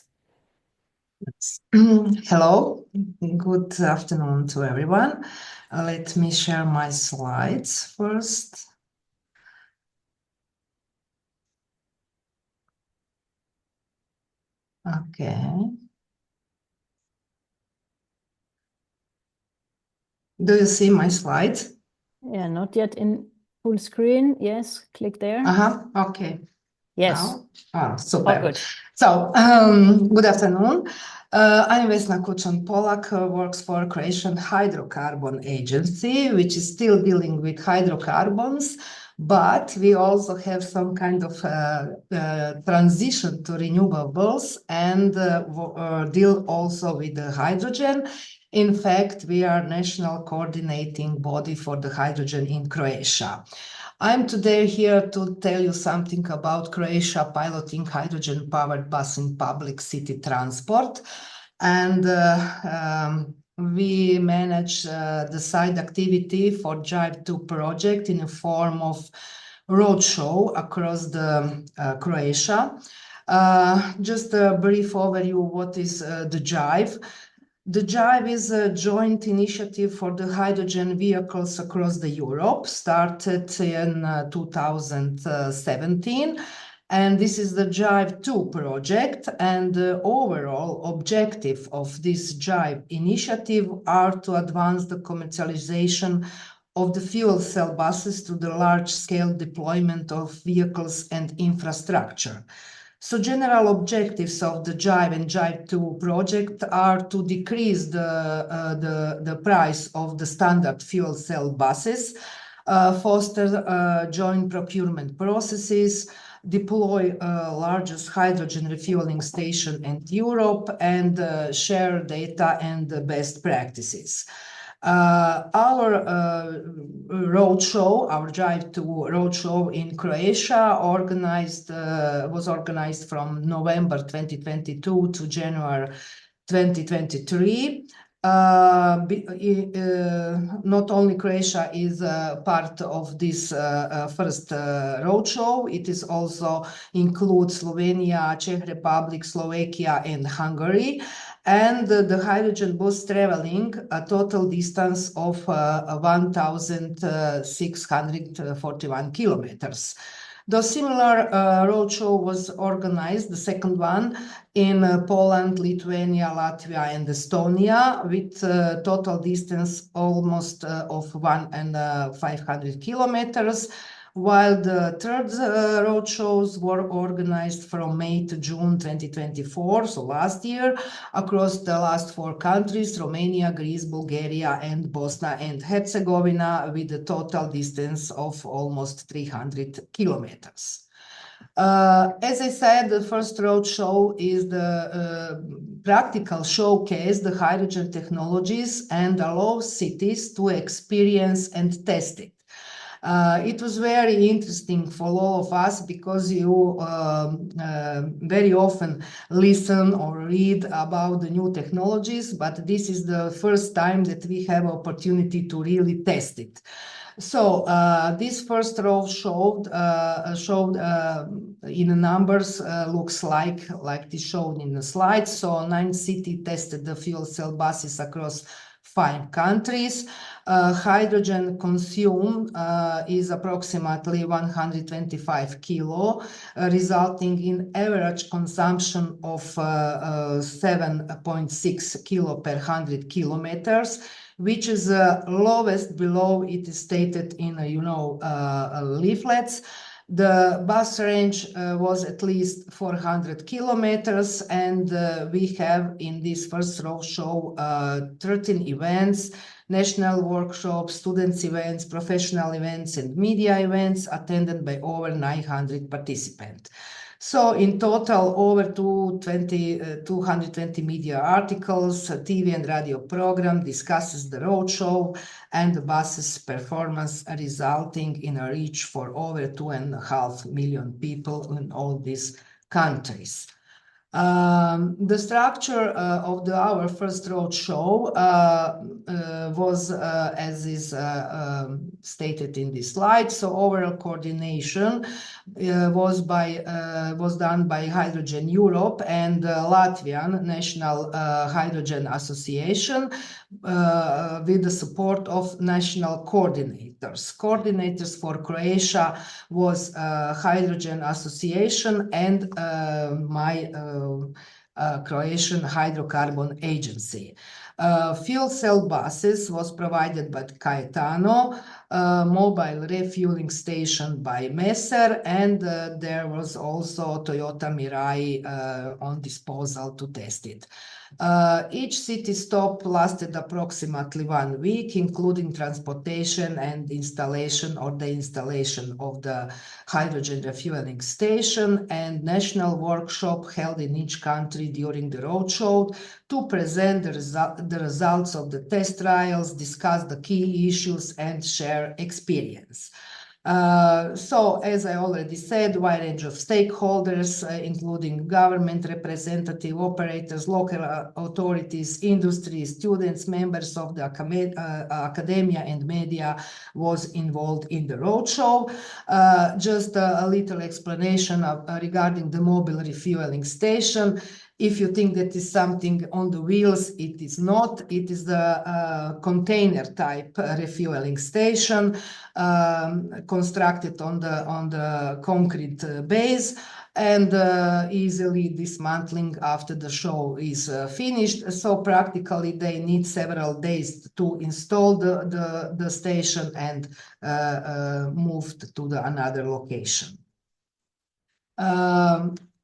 Hello, good afternoon to everyone. Let me share my slides first. Okay. Do you see my slides? Yeah, not yet in full screen. Yes, click there. Okay. Yes. Super. Oh, good. So, good afternoon. I'm Vesna Kučan Polak, who works for Croatian Hydrocarbon Agency, which is still dealing with hydrocarbons, but we also have some kind of transition to renewables and deal also with the hydrogen. In fact, we are national coordinating body for the hydrogen in Croatia. I'm today here to tell you something about Croatia piloting hydrogen-powered bus in public city transport. And we manage the side activity for Drive 2 project in a form of roadshow across the Croatia. Just a brief overview, what is the Drive? The JIVE is a joint initiative for the hydrogen vehicles across the Europe, started in 2017. And this is the JIVE 2 project, and the overall objective of this JIVE initiative are to advance the commercialization of the fuel cell buses to the large-scale deployment of vehicles and infrastructure. So general objectives of the JIVE and JIVE 2 project are to decrease the price of the standard fuel cell buses, foster joint procurement processes, deploy largest hydrogen refueling station in Europe, and share data and best practices. Our roadshow, our JIVE 2 roadshow in Croatia was organized from November 2022 to January 2023. Not only Croatia is part of this first roadshow, it is also includes Slovenia, Czech Republic, Slovakia, and Hungary. And the hydrogen bus traveling a total distance of 1,641 kilometers. The similar roadshow was organized, the second one, in Poland, Lithuania, Latvia, and Estonia, with total distance almost of 1,500 kilometers, while the third roadshows were organized from May to June 2024, so last year, across the last 4 countries, Romania, Greece, Bulgaria, and Bosnia and Herzegovina, with a total distance of almost 300 kilometers. As I said, the first roadshow is the practical showcase the hydrogen technologies and allow cities to experience and test it. It was very interesting for all of us because you very often listen or read about the new technologies, but this is the first time that we have opportunity to really test it. So this first row showed in the numbers looks like this showed in the slide. So 9 cities tested the fuel cell buses across 5 countries. Hydrogen consumed is approximately 125 kilo, resulting in average consumption of 7.6 kilo per 100 kilometers, which is lowest below it is stated in leaflets. The bus range was at least 400 kilometers, and we have in this first roadshow 13 events, national workshops, students events, professional events, and media events attended by over 900 participants. So in total, over 220 media articles, a TV and radio program discusses the roadshow and the bus's performance, resulting in a reach for over 2.5 million people in all these countries. The structure of our first roadshow was, as is stated in this slide, so overall coordination was done by Hydrogen Europe and Latvian National Hydrogen Association with the support of national coordinators. Coordinators for Croatia was Hydrogen Association and my Croatian Hydrocarbon Agency. Fuel cell buses was provided by Cayetano, mobile refueling station by Messer, and there was also Toyota Mirai on disposal to test it. Each city stop lasted approximately 1 week, including transportation and installation or the installation of the hydrogen refueling station, and national workshop held in each country during the roadshow to present the results of the test trials, discuss the key issues, and share experience. So, as I already said, wide range of stakeholders, including government representative, operators, local authorities, industry, students, members of the academia and media was involved in the roadshow. Just a little explanation regarding the mobile refueling station. If you think that is something on the wheels, it is not. It is the container type refueling station constructed on the concrete base, and easily dismantling after the show is finished. So practically they need several days to install the station and moved to another location.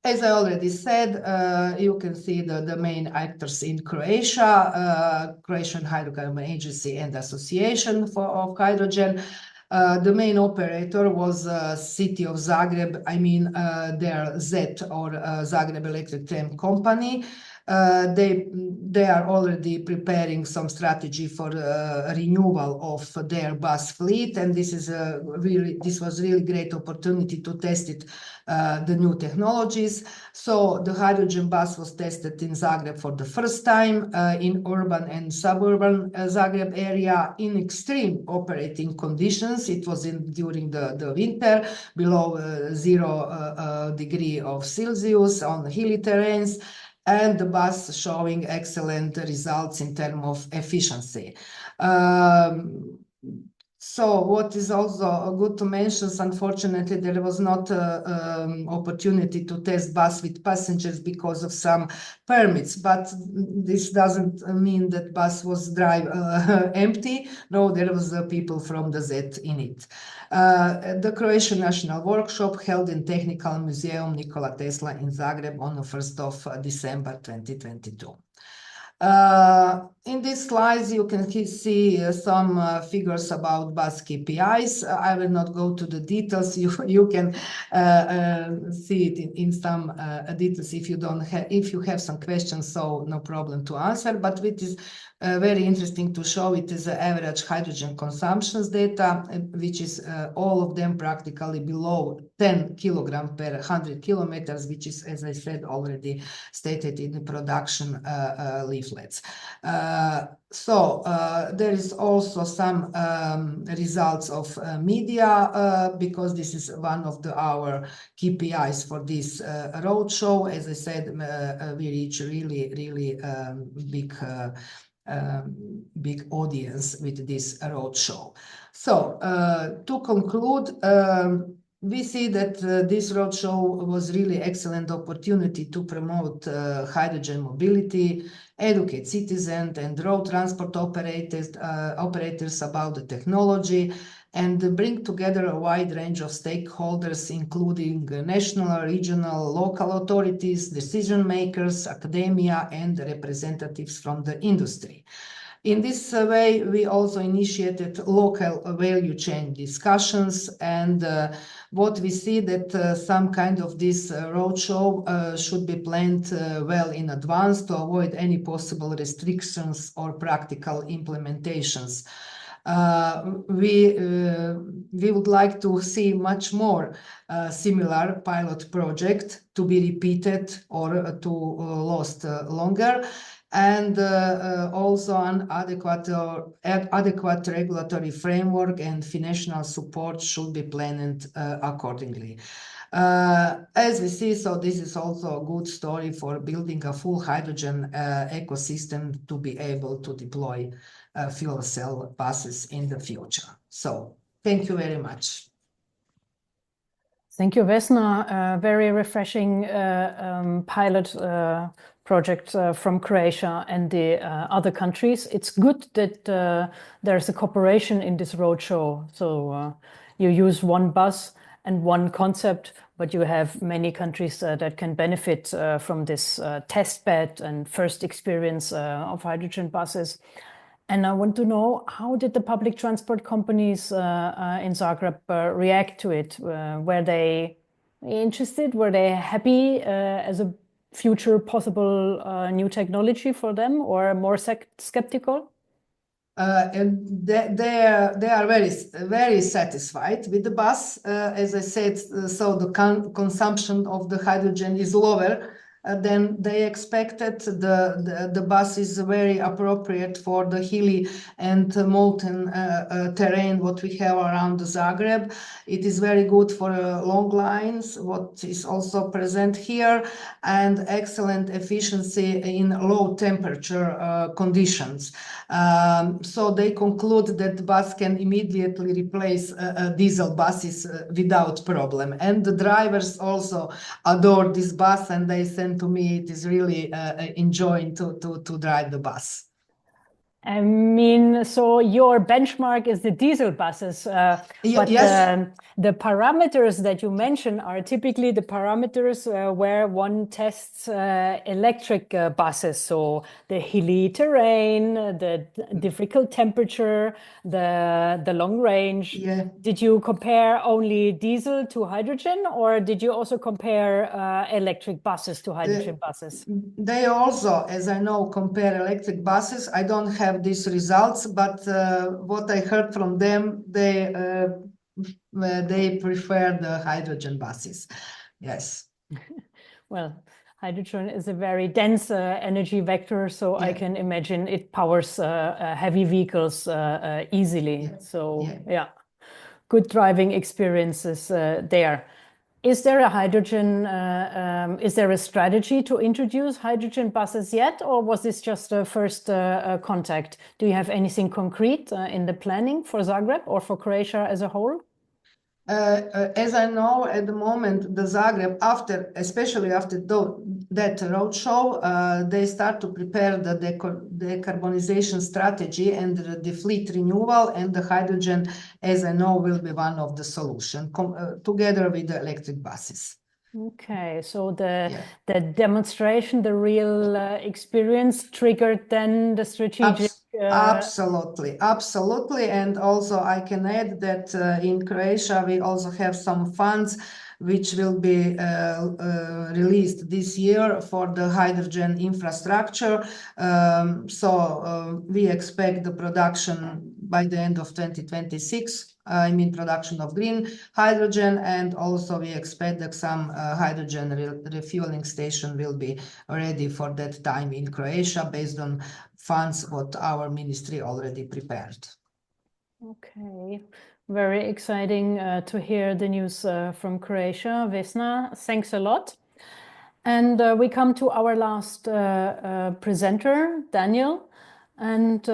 As I already said, you can see the main actors in Croatia, Croatian Hydrocarbon Agency and Association of Hydrogen. The main operator was city of Zagreb, I mean their ZET or Zagreb Electric Tram Company. They are already preparing some strategy for renewal of their bus fleet, and this was really great opportunity to test it, the new technologies. So the hydrogen bus was tested in Zagreb for the first time in urban and suburban Zagreb area in extreme operating conditions. It was during the winter, below 0 degree of Celsius on hilly terrains, and the bus showing excellent results in terms of efficiency. So what is also good to mention, unfortunately, there was not opportunity to test bus with passengers because of some permits, but this doesn't mean that bus was empty. No, there was people from the Z in it. The Croatian National Workshop held in Technical Museum Nikola Tesla in Zagreb on the 1st of December 2022. In these slides, you can see some figures about bus KPIs. I will not go to the details. You can see it in some details if you have some questions, so no problem to answer. But it is very interesting to show it is the average hydrogen consumptions data, which is all of them practically below 10 kilogram per 100 kilometers, which is, as I said, already stated in the production leaflets. So there is also some results of media, because this is one of our KPIs for this roadshow. As I said, we reach really big audience with this roadshow. So to conclude, we see that this roadshow was really excellent opportunity to promote hydrogen mobility, educate citizens and road transport operators about the technology, and bring together a wide range of stakeholders, including national, regional, local authorities, decision makers, academia, and representatives from the industry. In this way, we also initiated local value chain discussions, and what we see that some kind of this roadshow should be planned well in advance to avoid any possible restrictions or practical implementations. We would like to see much more similar pilot project to be repeated or to last longer, and also an adequate regulatory framework and financial support should be planned accordingly. As we see, so this is also a good story for building a full hydrogen ecosystem to be able to deploy fuel cell buses in the future. So thank you very much. Thank you, Vesna. Very refreshing pilot project from Croatia and the other countries. It's good that there's a cooperation in this roadshow. So you use one bus and one concept, but you have many countries that can benefit from this test bed and first experience of hydrogen buses. And I want to know, how did the public transport companies in Zagreb react to it? Were they interested? Were they happy as a future possible new technology for them, or more skeptical? And they are very satisfied with the bus. As I said, so the consumption of the hydrogen is lower then they expected the bus is very appropriate for the hilly and mountain terrain what we have around Zagreb. It is very good for long lines, what is also present here, and excellent efficiency in low temperature conditions. So they conclude that the bus can immediately replace diesel buses without problem. And the drivers also adore this bus, and they send to me it is really enjoying to drive the bus. I mean, so your benchmark is the diesel buses, but yes. The parameters that you mentioned are typically the parameters where one tests electric buses. So the hilly terrain, the difficult temperature, the long range. Yeah. Did you compare only diesel to hydrogen, or did you also compare electric buses to hydrogen buses? They also, as I know, compare electric buses. I don't have these results, but what I heard from them, they prefer the hydrogen buses. Yes. Well, hydrogen is a very dense energy vector, so I can imagine it powers heavy vehicles easily. So yeah, good driving experiences there. Is there a hydrogen, is there a strategy to introduce hydrogen buses yet, or was this just a first contact? Do you have anything concrete in the planning for Zagreb or for Croatia as a whole? As I know, at the moment, the Zagreb, especially after that roadshow, they start to prepare the decarbonization strategy and the fleet renewal, and the hydrogen, as I know, will be one of the solutions, together with the electric buses. Okay, so the demonstration, the real experience triggered then the strategic... Absolutely. And also I can add that in Croatia we also have some funds which will be released this year for the hydrogen infrastructure. So we expect the production by the end of 2026. I mean production of green hydrogen, and also we expect that some hydrogen refueling station will be ready for that time in Croatia based on funds what our ministry already prepared. Okay, very exciting to hear the news from Croatia. Vesna, thanks a lot. And we come to our last presenter, Daniel. And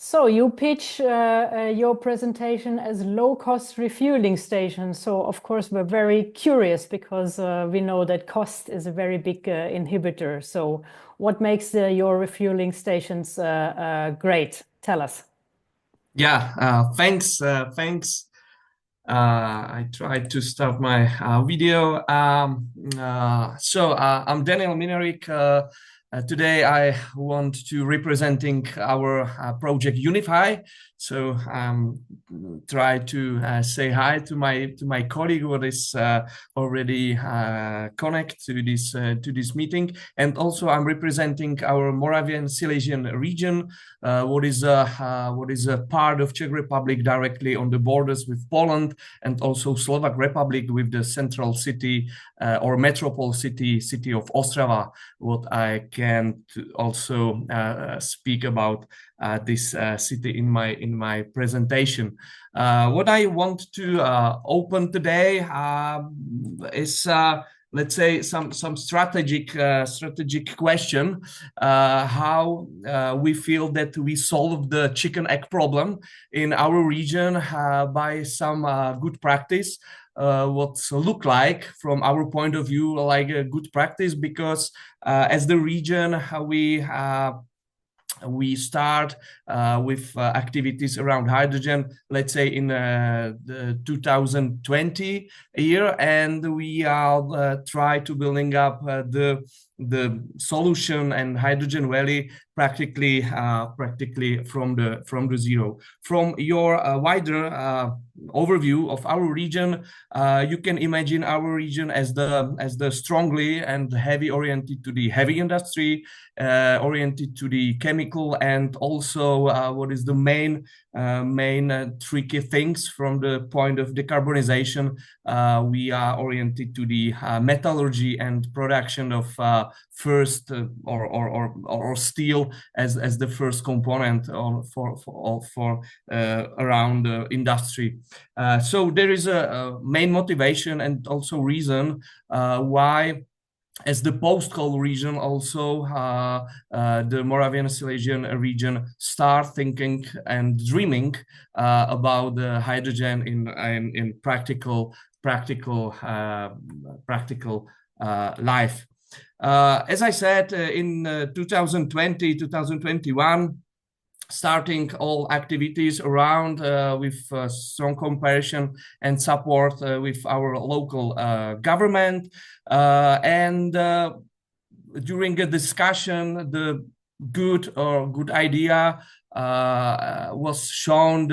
so you pitch your presentation as low-cost refueling station. So of course we're very curious because we know that cost is a very big inhibitor. So what makes your refueling stations great? Tell us. Yeah, thanks. I tried to start my video. So I'm Daniel Minarik. Today I want to representing our project UNIFHY. So try to say hi to my colleague who is already connect to this meeting, and also I'm representing our Moravian-Silesian region, what is a part of Czech Republic directly on the borders with Poland, and also Slovak Republic with the central city or metropole city of Ostrava. What I can also speak about this city in my presentation. What I want to open today is let's say some strategic question, how we feel that we solve the chicken egg problem in our region by some good practice. What's look like from our point of view like a good practice, because as the region we start with activities around hydrogen, let's say in the 2020 year, and we try to building up the the solution and hydrogen valley practically from the zero. From your wider overview of our region, you can imagine our region as the strongly and heavy oriented to the heavy industry, oriented to the chemical, and also what is the main tricky things from the point of decarbonization. We are oriented to the metallurgy and production of first or steel as the first component for around the industry. So there is a main motivation and also reason why, as the post-coal region, also the Moravian-Silesian region start thinking and dreaming about the hydrogen in practical life. As I said, in 2020, 2021, starting all activities around with strong cooperation and support with our local government. And during a discussion, the good idea was shown,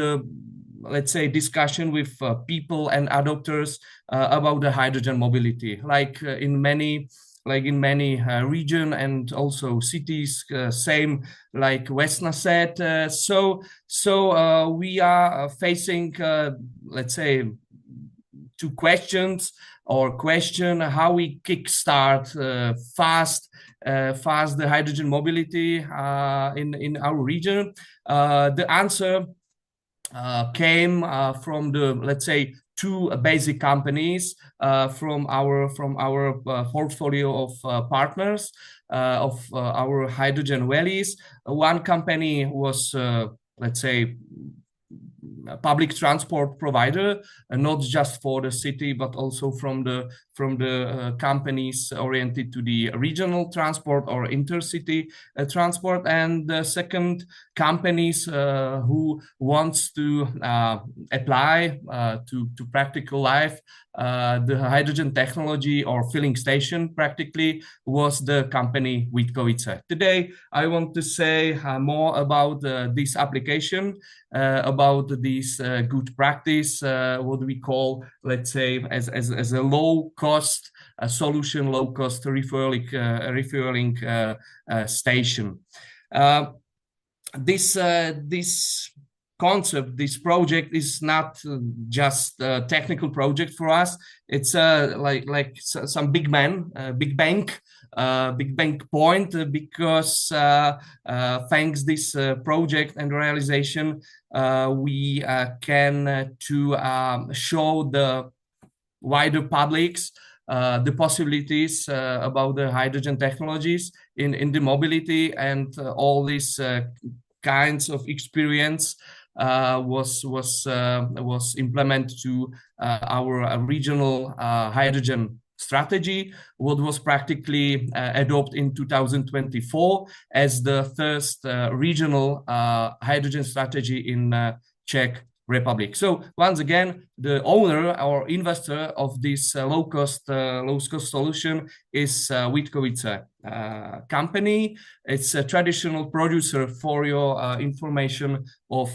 let's say, discussion with people and adopters about the hydrogen mobility, like in many regions and also cities, same like Vesna said. So we are facing, let's say, two questions or question how we kickstart fast the hydrogen mobility in our region. The answer came from the, let's say, two basic companies from our portfolio of partners of our hydrogen valleys. One company was, let's say, a public transport provider, not just for the city, but also from the companies oriented to the regional transport or intercity transport. And the second, companies who wants to apply to practical life the hydrogen technology or filling station practically, was the company Vítkovice. Today, I want to say more about this application, about this good practice, what we call, let's say, as a low-cost solution, low-cost refueling station. This concept, this project is not just a technical project for us. It's like some big bang point, because thanks this project and realization, we can to show the wider publics the possibilities about the hydrogen technologies in the mobility, and all these kinds of experience was implemented to our regional hydrogen strategy, what was practically adopted in 2024 as the first regional hydrogen strategy in Czech Republic. So once again, the owner or investor of this low-cost solution is Vítkovice company. It's a traditional producer, for your information, of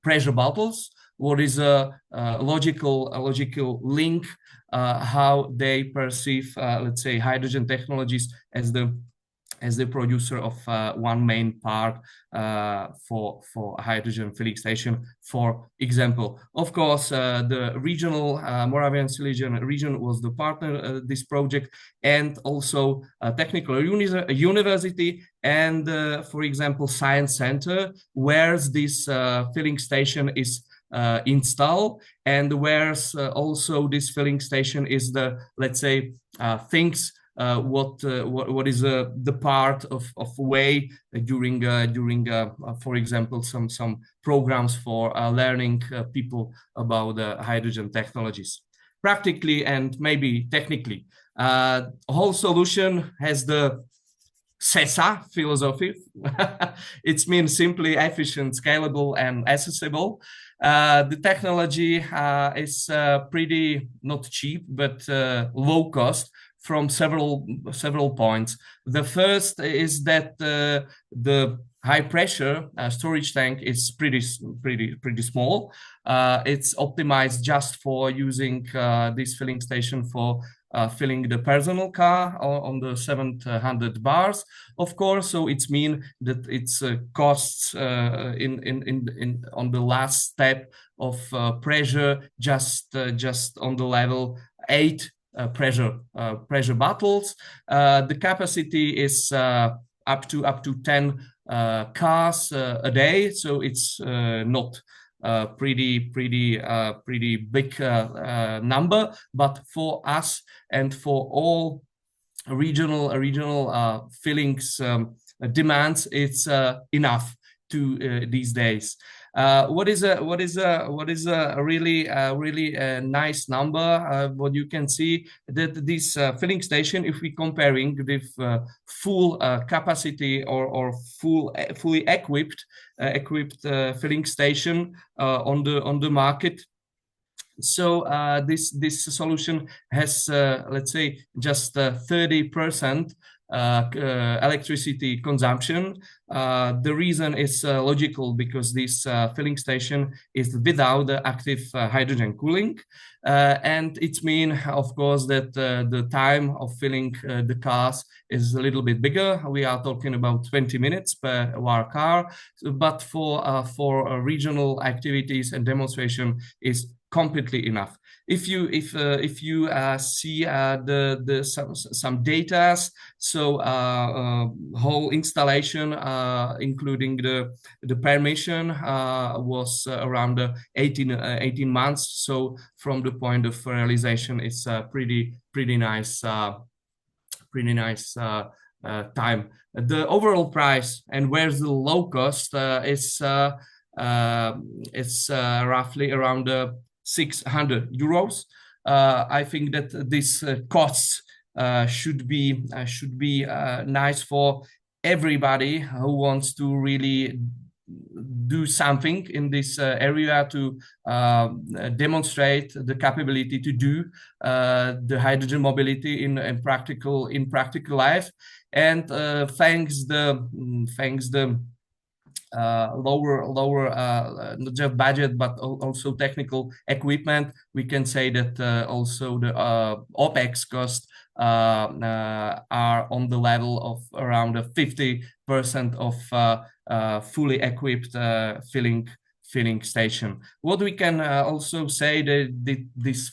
pressure bottles. What is a logical link how they perceive, let's say, hydrogen technologies as the producer of one main part for hydrogen filling station, for example. Of course, the regional Moravian-Silesian region was the partner this project, and also a technical university and, for example, science center, where this filling station is installed, and where also this filling station is the, let's say, things what is the part of way during for example, some programs for learning people about hydrogen technologies, practically and maybe technically. Whole solution has the SESA philosophy. It means simply, efficient, scalable, and accessible. The technology is pretty not cheap, but low cost from several points. The first is that the high pressure storage tank is pretty small. It's optimized just for using this filling station for filling the personal car on the 700 bars, of course. So it's mean that its costs on the last step of pressure just on the level 8 pressure bottles. The capacity is up to 10 cars a day, so it's not pretty big number, but for us and for all regional fillings demands, it's enough to these days. What is a really nice number? What you can see that this filling station, if we comparing with full capacity or fully equipped filling station on the market. So this solution has let's say just 30% electricity consumption. The reason is logical, because this filling station is without the active hydrogen cooling, and it means, of course, that the time of filling the cars is a little bit bigger. We are talking about 20 minutes per our car, but for regional activities and demonstration is completely enough. If you see some data, so whole installation, including the permission, was around 18 months. So from the point of realization, it's a pretty nice time. The overall price and where's the low cost is it's roughly around 600 euros. I think that this costs should be nice for everybody who wants to really do something in this area to demonstrate the capability to do the hydrogen mobility in practical life. And thanks the lower not just budget but also technical equipment, we can say that also the OPEX costs are on the level of around 50% of fully equipped filling station. What we can also say that this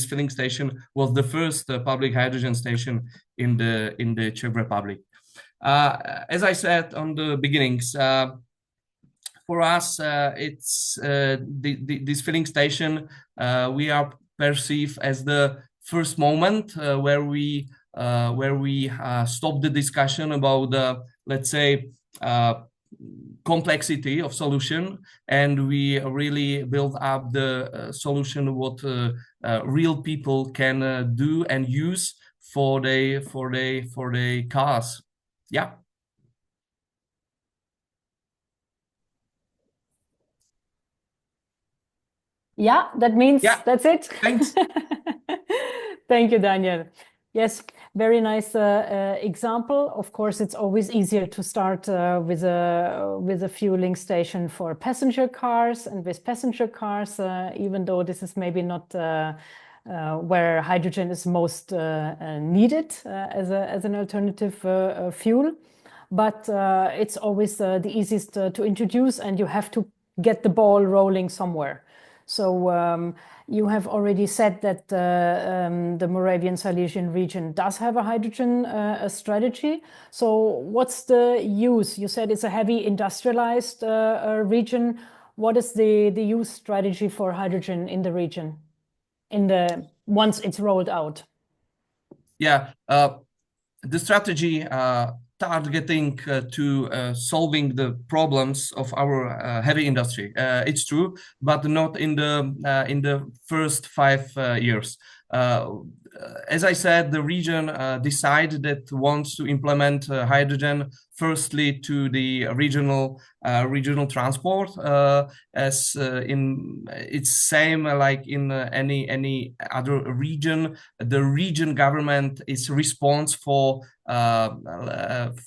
filling station was the first public hydrogen station in the Czech Republic. As I said on the beginnings, for us, it's this filling station we are perceived as the first moment where we stop the discussion about the, let's say, complexity of solution, and we really build up the solution what real people can do and use for the cars. Yeah. Yeah, that means that's it. Thanks. Thank you, Daniel. Yes, very nice example. Of course, it's always easier to start with a fueling station for passenger cars, and with passenger cars, even though this is maybe not where hydrogen is most needed as an alternative fuel, but it's always the easiest to introduce, and you have to get the ball rolling somewhere. So you have already said that the Moravian-Silesian region does have a hydrogen strategy. So what's the use? You said it's a heavy industrialized region. What is the use strategy for hydrogen in the region, once it's rolled out? Yeah, the strategy targeting to solving the problems of our heavy industry. It's true, but not in the first 5 years. as I said, the region decided that wants to implement hydrogen firstly to the regional transport, as in it's same like in any other region. The region government is responsible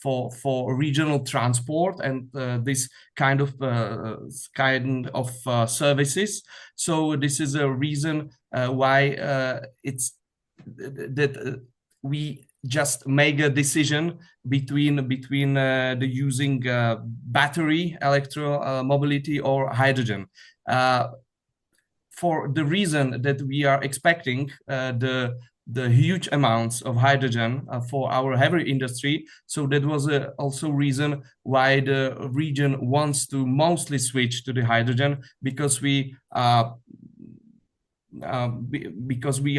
for regional transport and this kind of services. So this is a reason why it's that we just make a decision between the using battery electro mobility or hydrogen, for the reason that we are expecting the huge amounts of hydrogen for our heavy industry. So that was also reason why the region wants to mostly switch to the hydrogen, because we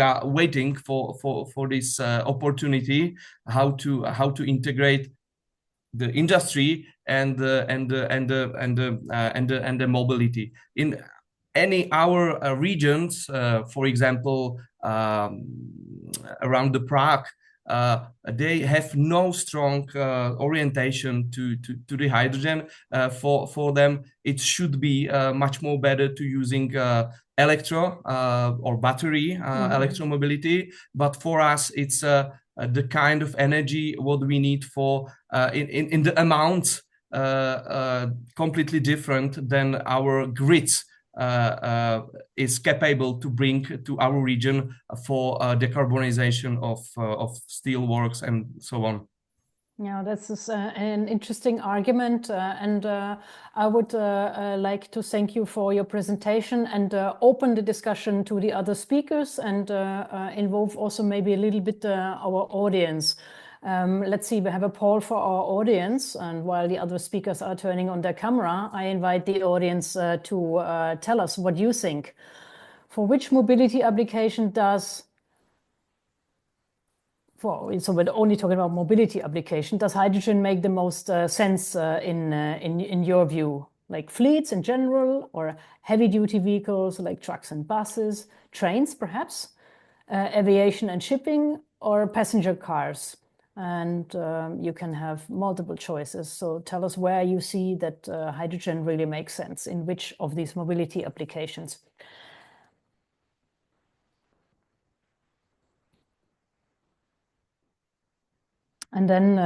are waiting for this opportunity, how to integrate the industry and the mobility in any our regions. For example, around the Prague, they have no strong orientation to the hydrogen. For them, it should be much more better to using electro or battery electromobility. But for us, it's the kind of energy what we need for in the amounts completely different than our grids is capable to bring to our region for decarbonization of steel works and so on. Yeah, that's an interesting argument, and I would like to thank you for your presentation and open the discussion to the other speakers and involve also maybe a little bit our audience. Let's see, we have a poll for our audience, and while the other speakers are turning on their camera, I invite the audience to tell us what you think. For which mobility application so we're only talking about mobility application, does hydrogen make the most sense in your view? Like fleets in general, or heavy-duty vehicles like trucks and buses, trains perhaps, aviation and shipping, or passenger cars? And you can have multiple choices. So tell us where you see that hydrogen really makes sense, in which of these mobility applications. And then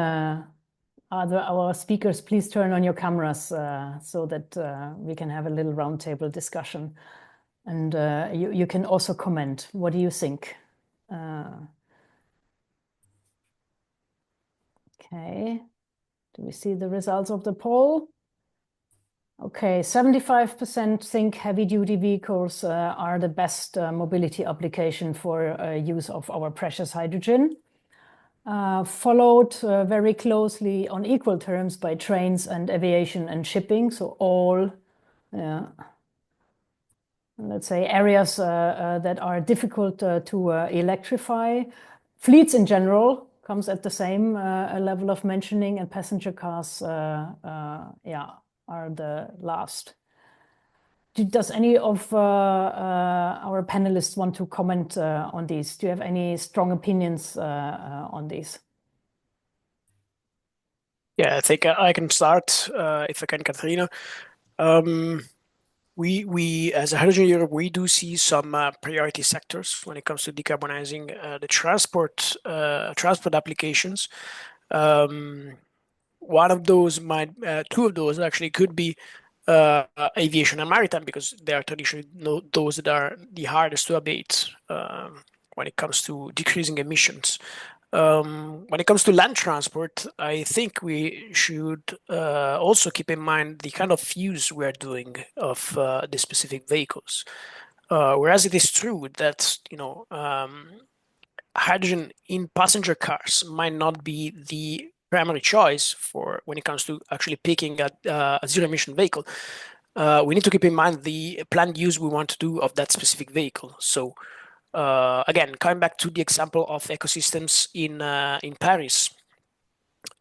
our speakers, please turn on your cameras so that we can have a little roundtable discussion. And you can also comment. What do you think? Okay, do we see the results of the poll? Okay, 75% think heavy-duty vehicles are the best mobility application for use of our precious hydrogen. Followed very closely on equal terms by trains and aviation and shipping. So all, let's say, areas that are difficult to electrify. Fleets in general comes at the same level of mentioning, and passenger cars, are the last. Does any of our panelists want to comment on these? Do you have any strong opinions on these? Yeah, I think I can start, if I can, Katharina. We as a Hydrogen Europe, we do see some priority sectors when it comes to decarbonizing the transport applications. One of those two of those actually could be aviation and maritime, because they are traditionally those that are the hardest to abate when it comes to decreasing emissions. When it comes to land transport, I think we should also keep in mind the kind of use we are doing of the specific vehicles. Whereas it is true that hydrogen in passenger cars might not be the primary choice for when it comes to actually picking a zero-emission vehicle, we need to keep in mind the planned use we want to do of that specific vehicle. So again, coming back to the example of ecosystems in Paris,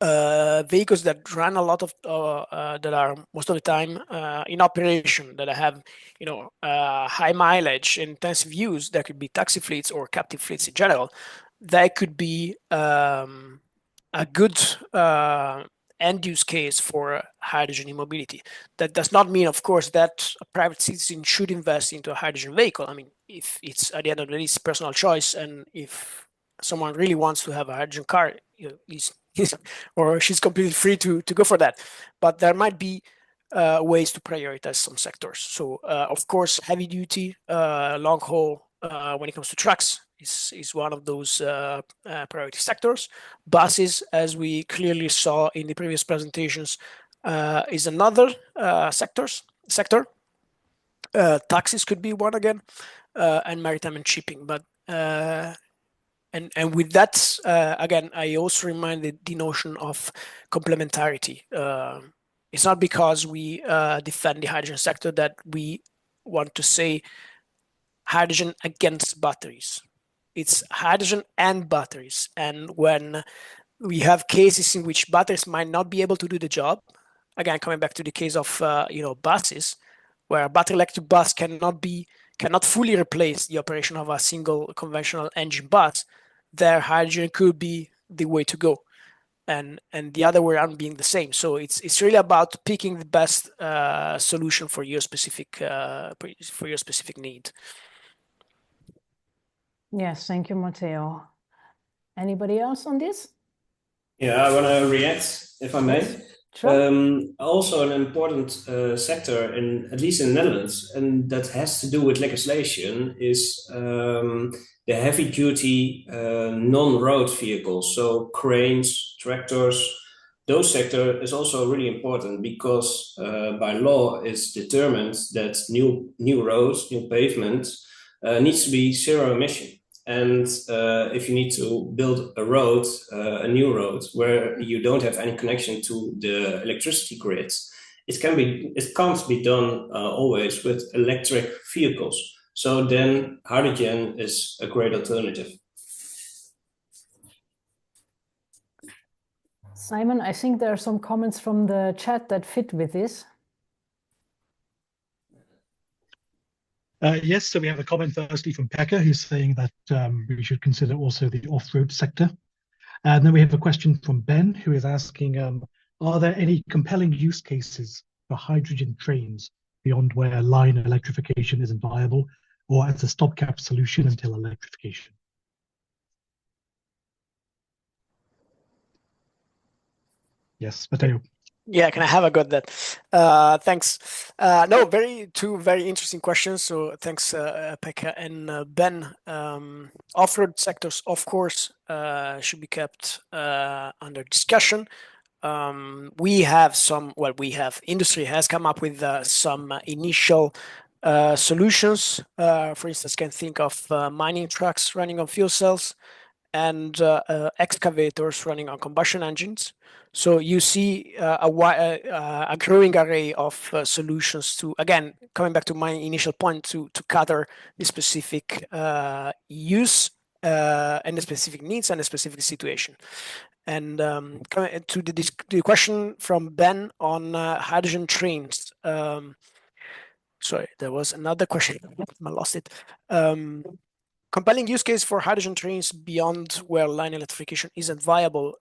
vehicles that run a lot of that are most of the time in operation, that have high mileage, intensive use. There could be taxi fleets or captive fleets in general. That could be a good end use case for hydrogen e-mobility. That does not mean, of course, that a private citizen should invest into a hydrogen vehicle. I mean, if it's at the end of the day, it's personal choice, and if someone really wants to have a hydrogen car, he's or she's completely free to go for that. But there might be ways to prioritize some sectors. So of course, heavy duty, long haul, when it comes to trucks, is one of those priority sectors. Buses, as we clearly saw in the previous presentations, is another sector. Taxis could be one again, and maritime and shipping. But and with that, again, I also reminded the notion of complementarity. It's not because we defend the hydrogen sector that we want to say hydrogen against batteries. It's hydrogen and batteries. And when we have cases in which batteries might not be able to do the job, again, coming back to the case of buses, where a battery electric bus cannot fully replace the operation of a single conventional engine bus, their hydrogen could be the way to go, and the other way around being the same. So it's really about picking the best solution for your specific need. Yes, thank you, Matteo. Anybody else on this? Yeah, I want to react, if I may. Sure. Also an important sector, at least in the Netherlands, and that has to do with legislation, is the heavy-duty non-road vehicles. So cranes, tractors, those sector is also really important because by law it's determined that new roads, new pavement needs to be zero emission. And if you need to build a road, a new road, where you don't have any connection to the electricity grid, it can't be done always with electric vehicles. So then hydrogen is a great alternative. Simon, I think there are some comments from the chat that fit with this. Yes, so we have a comment firstly from Pekka, who's saying that we should consider also the off-road sector. And then we have a question from Ben, who is asking, are there any compelling use cases for hydrogen trains beyond where line electrification isn't viable, or as a stopgap solution until electrification? Yes, Matteo. Yeah, can I have a go at that? Thanks. No, two very interesting questions. So thanks, Pekka and Ben. Off-road sectors, of course, should be kept under discussion. Industry has come up with some initial solutions. For instance, can think of mining trucks running on fuel cells and excavators running on combustion engines. So you see a growing array of solutions to, again, coming back to my initial point, to cater the specific use and the specific needs and the specific situation. And coming to the question from Ben on hydrogen trains. Sorry, there was another question. I lost it. Compelling use case for hydrogen trains beyond where line electrification isn't viable.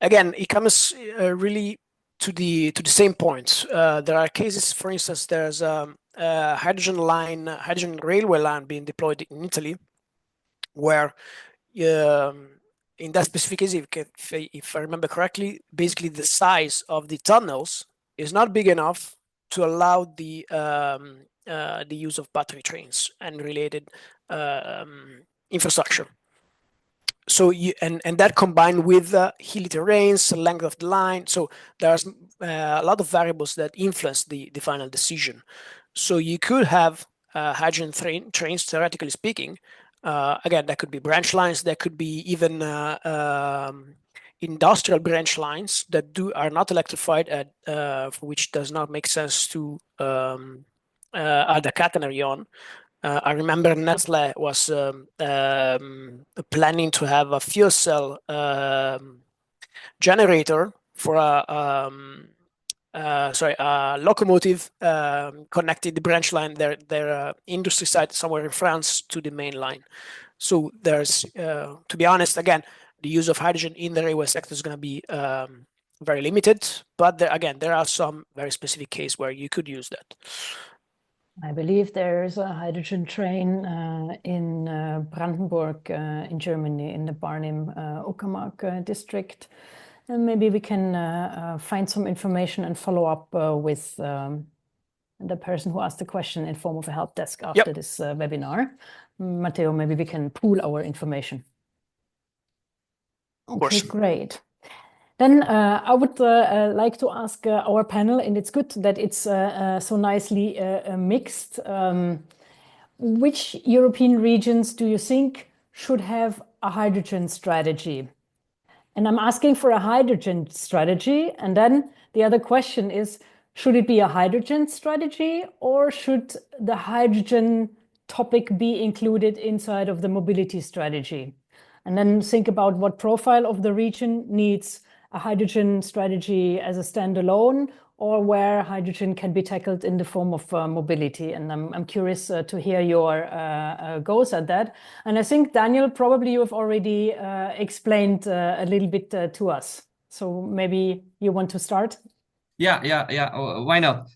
Again, it comes really to the same point. There are cases, for instance, there's a hydrogen railway line being deployed in Italy, where in that specific case, if I remember correctly, basically the size of the tunnels is not big enough to allow the use of battery trains and related infrastructure. So and that combined with hilly terrains, length of the line. So there's a lot of variables that influence the final decision. So you could have hydrogen trains, theoretically speaking. Again, that could be branch lines. That could be even industrial branch lines that are not electrified, for which does not make sense to add a catenary on. I remember Nestle was planning to have a fuel cell generator for a locomotive connected the branch line, their industry site somewhere in France to the main line. So there's, to be honest, again, the use of hydrogen in the railway sector is going to be very limited. But there are some very specific cases where you could use that. I believe there's a hydrogen train in Brandenburg in Germany, in the Barnim-Uckermark district. And maybe we can find some information and follow up with the person who asked the question in form of a help desk after this webinar. Matteo, maybe we can pool our information. Okay, great. Then I would like to ask our panel, and it's good that it's so nicely mixed. Which European regions do you think should have a hydrogen strategy? And I'm asking for a hydrogen strategy. And then the other question is, should it be a hydrogen strategy, or should the hydrogen topic be included inside of the mobility strategy? And then think about what profile of the region needs a hydrogen strategy as a standalone, or where hydrogen can be tackled in the form of mobility. And I'm curious to hear your goals at that. And I think, Daniel, probably you have already explained a little bit to us. So maybe you want to start? Yeah. Why not?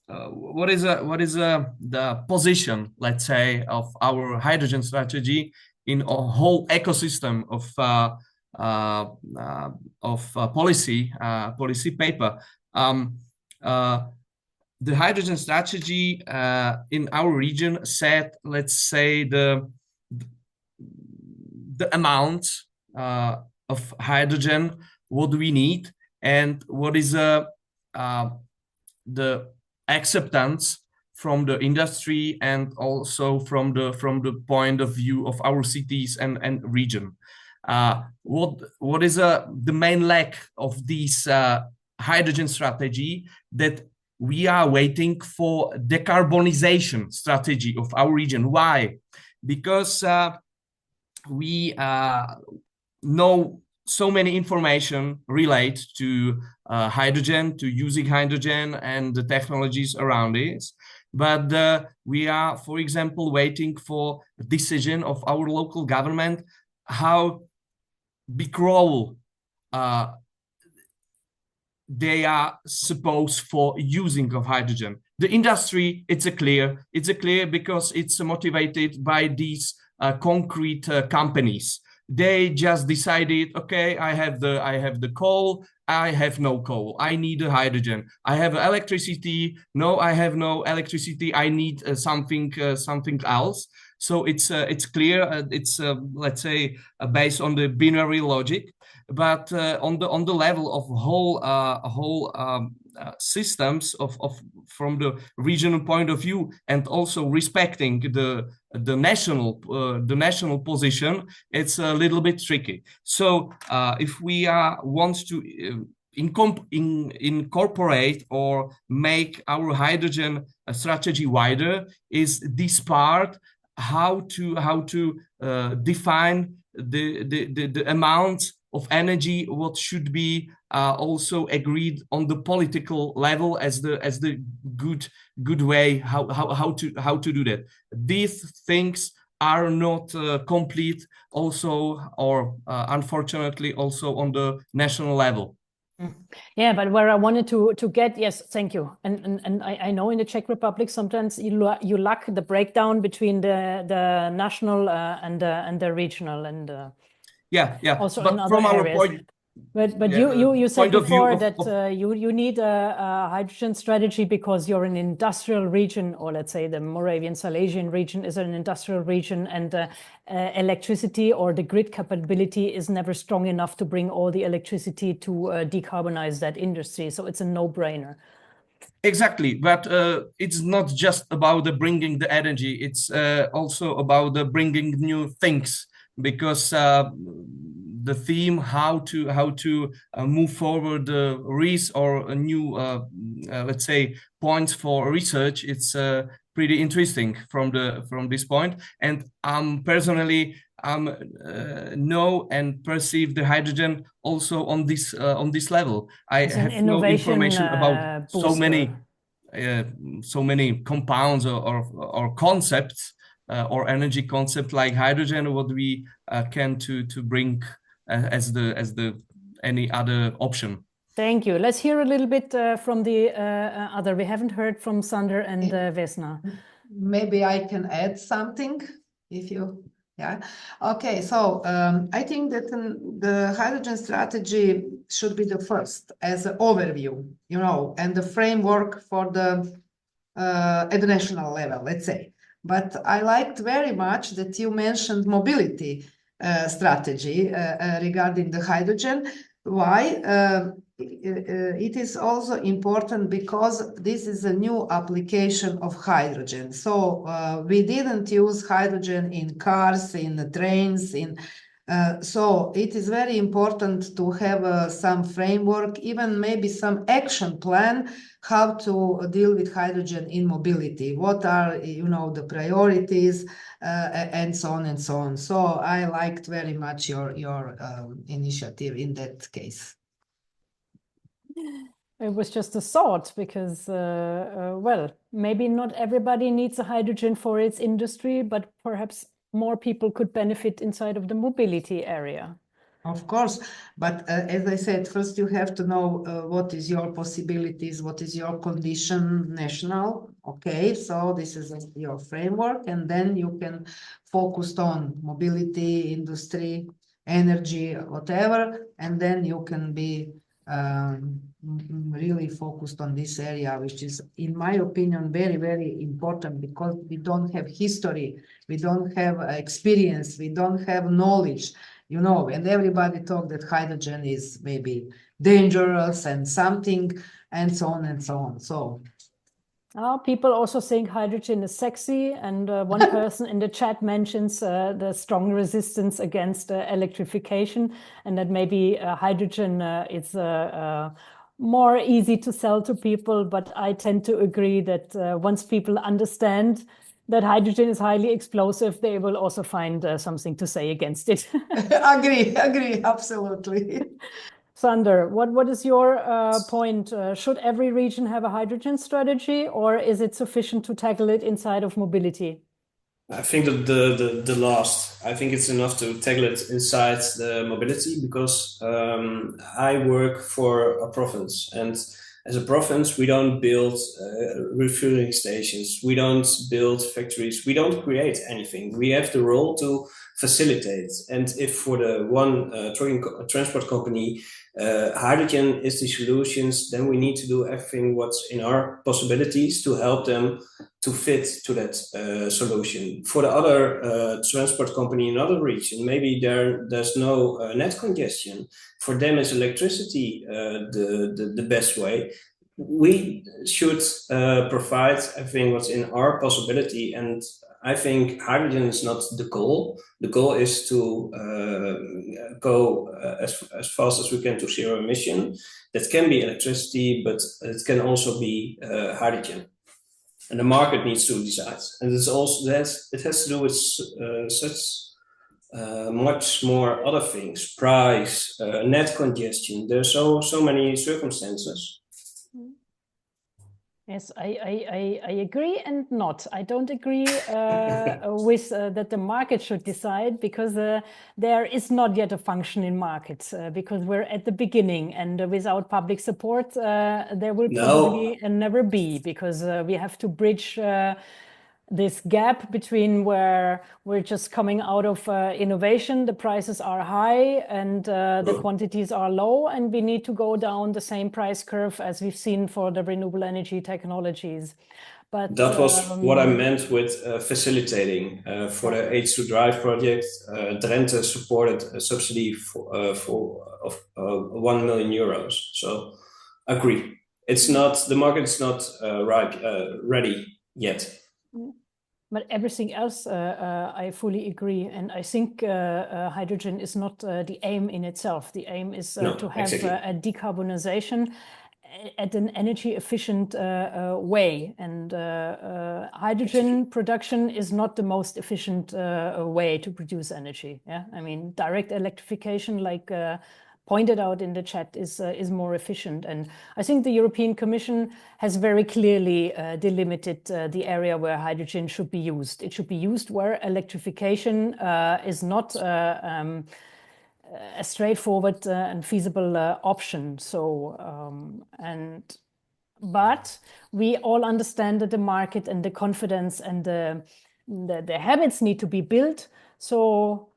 What is the position, let's say, of our hydrogen strategy in a whole ecosystem of policy paper? The hydrogen strategy in our region set, let's say, the amount of hydrogen what we need, and what is the acceptance from the industry, and also from the point of view of our cities and region. What is the main lack of this hydrogen strategy? That we are waiting for decarbonization strategy of our region. Why? Because we know so many information relate to hydrogen, to using hydrogen and the technologies around it. But we are, for example, waiting for a decision of our local government how big role they are supposed for using of hydrogen. The industry, it's clear because it's motivated by these concrete companies. They just decided, okay, I have the coal, I have no coal, I need a hydrogen. I have electricity, no, I have no electricity, I need something else. So it's clear, it's let's say based on the binary logic, but on the level of whole systems from the regional point of view, and also respecting the national position, it's a little bit tricky. So if we want to incorporate or make our hydrogen strategy wider, is this part how to define the amount of energy what should be also agreed on the political level as the good way how to do that. These things are not complete also, or unfortunately also on the national level. Yeah, but where I wanted to get, yes, thank you. And I know in the Czech Republic sometimes you lack the breakdown between the national and the regional, and yeah. Also but in other from areas. Our point, but yeah, you said before that of you need a hydrogen strategy because you're an industrial region, or let's say the Moravian-Silesian region is an industrial region, and electricity or the grid capability is never strong enough to bring all the electricity to decarbonize that industry. So it's a no-brainer. Exactly, but it's not just about the bringing the energy. It's also about the bringing new things, because the theme how to move forward the risk or a new let's say points for research. It's pretty interesting from this point. And personally, know and perceive the hydrogen also on this level. I have no information about so many compounds or concepts or energy concept like hydrogen, what we can to bring as the any other option. Thank you. Let's hear a little bit from the other. We haven't heard from Sander and Vesna. Maybe I can add something if you, yeah. Okay, so I think that the hydrogen strategy should be the first as an overview, you know, and the framework for the at the national level, let's say. But I liked very much that you mentioned mobility strategy regarding the hydrogen. Why? It is also important because this is a new application of hydrogen. So we didn't use hydrogen in cars, in trains, so it is very important to have some framework, even maybe some action plan, how to deal with hydrogen in mobility. What are, you know, the priorities and so on and so on. So I liked very much your initiative in that case. It was just a thought because, well, maybe not everybody needs a hydrogen for its industry, but perhaps more people could benefit inside of the mobility area. Of course, but as I said, first you have to know what is your possibilities, what is your condition national. Okay, so this is your framework, and then you can focus on mobility, industry, energy, whatever, and then you can be really focused on this area, which is, in my opinion, very, very important because we don't have history, we don't have experience, we don't have knowledge, you know, and everybody talk that hydrogen is maybe dangerous and something, and so on and so on. So people also think hydrogen is sexy, and one person in the chat mentions the strong resistance against electrification, and that maybe hydrogen is more easy to sell to people. But I tend to agree that once people understand that hydrogen is highly explosive, they will also find something to say against it. Agree, absolutely. Sander, what is your point? Should every region have a hydrogen strategy, or is it sufficient to tackle it inside of mobility? I think that the last. I think it's enough to tackle it inside the mobility because I work for a province, and as a province, we don't build refueling stations, we don't build factories, we don't create anything. We have the role to facilitate. And if for the one transport company, hydrogen is the solutions, then we need to do everything what's in our possibilities to help them to fit to that solution. For the other transport company in another region, maybe there's no net congestion. For them, is electricity the best way? We should provide everything what's in our possibility, and I think hydrogen is not the goal. The goal is to go as fast as we can to zero emission. That can be electricity, but it can also be hydrogen. And the market needs to decide. And it's also it has to do with much more other things: price, net congestion. There's so many circumstances. Yes, I agree and not. I don't agree with that the market should decide, because there is not yet a functioning market, because we're at the beginning, and without public support, there will probably never be, because we have to bridge this gap between where we're just coming out of innovation, the prices are high and the quantities are low, and we need to go down the same price curve as we've seen for the renewable energy technologies. But that was what I meant with facilitating. For the H2 Drive project, Drenthe supported a subsidy of 1 million euros. So agree. It's not, the market is not ready yet. But everything else, I fully agree. And I think hydrogen is not the aim in itself. The aim is to have a decarbonization. at an energy efficient way. And hydrogen production is not the most efficient way to produce energy. Yeah, I mean, direct electrification, like pointed out in the chat, is more efficient. And I think the European Commission has very clearly delimited the area where hydrogen should be used. It should be used where electrification is not a straightforward and feasible option. So, but we all understand that the market and the confidence and the habits need to be built. So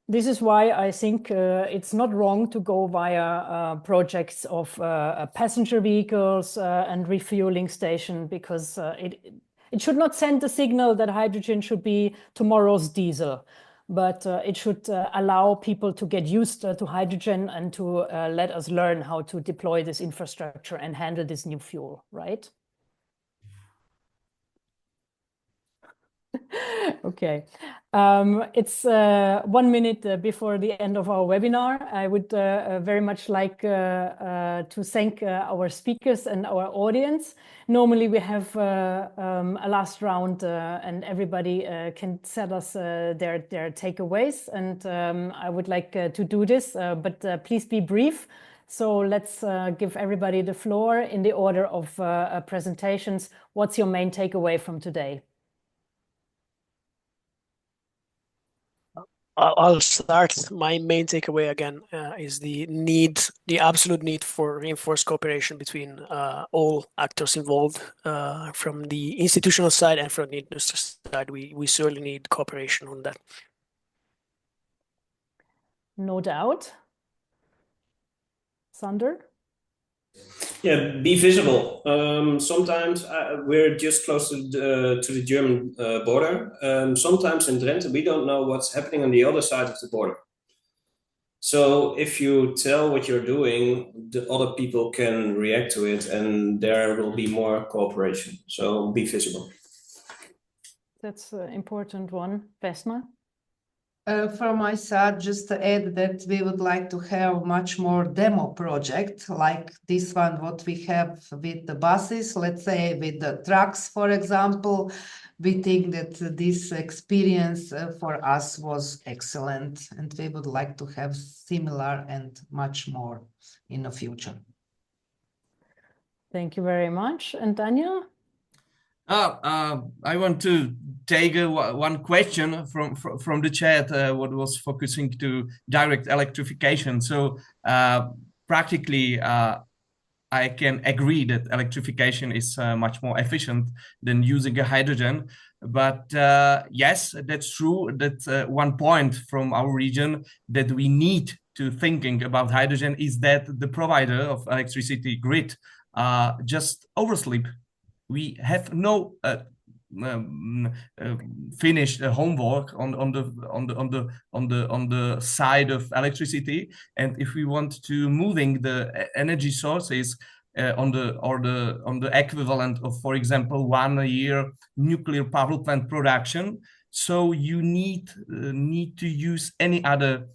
this is why I think it's not wrong to go via projects of passenger vehicles and refueling station, because it should not send the signal that hydrogen should be tomorrow's diesel. But it should allow people to get used to hydrogen and to let us learn how to deploy this infrastructure and handle this new fuel, right? Okay, it's 1 minute before the end of our webinar. I would very much like to thank our speakers and our audience. Normally we have a last round and everybody can tell us their takeaways, and I would like to do this, but please be brief. So let's give everybody the floor in the order of presentations. What's your main takeaway from today? I'll start. My main takeaway again is the absolute need for reinforced cooperation between all actors involved, from the institutional side and from the industry side. We certainly need cooperation on that. No doubt. Sander? Yeah, be visible. Sometimes we're just close to the German border. Sometimes in Drenthe, we don't know what's happening on the other side of the border. So if you tell what you're doing, the other people can react to it, and there will be more cooperation. So be visible. That's an important one. Vesna? From my side, just to add that we would like to have much more demo project like this one, what we have with the buses, let's say with the trucks, for example. We think that this experience for us was excellent, and we would like to have similar and much more in the future. Thank you very much. And Daniel? I want to take one question from the chat, what was focusing to direct electrification. So practically, I can agree that electrification is much more efficient than using a hydrogen. But yes, that's true. That one point from our region that we need to thinking about hydrogen is that the provider of electricity grid just oversleep. We have no finished homework on the side of electricity, and if we want to moving the energy sources on the equivalent of, for example, 1 year nuclear power plant production, so you need to use any other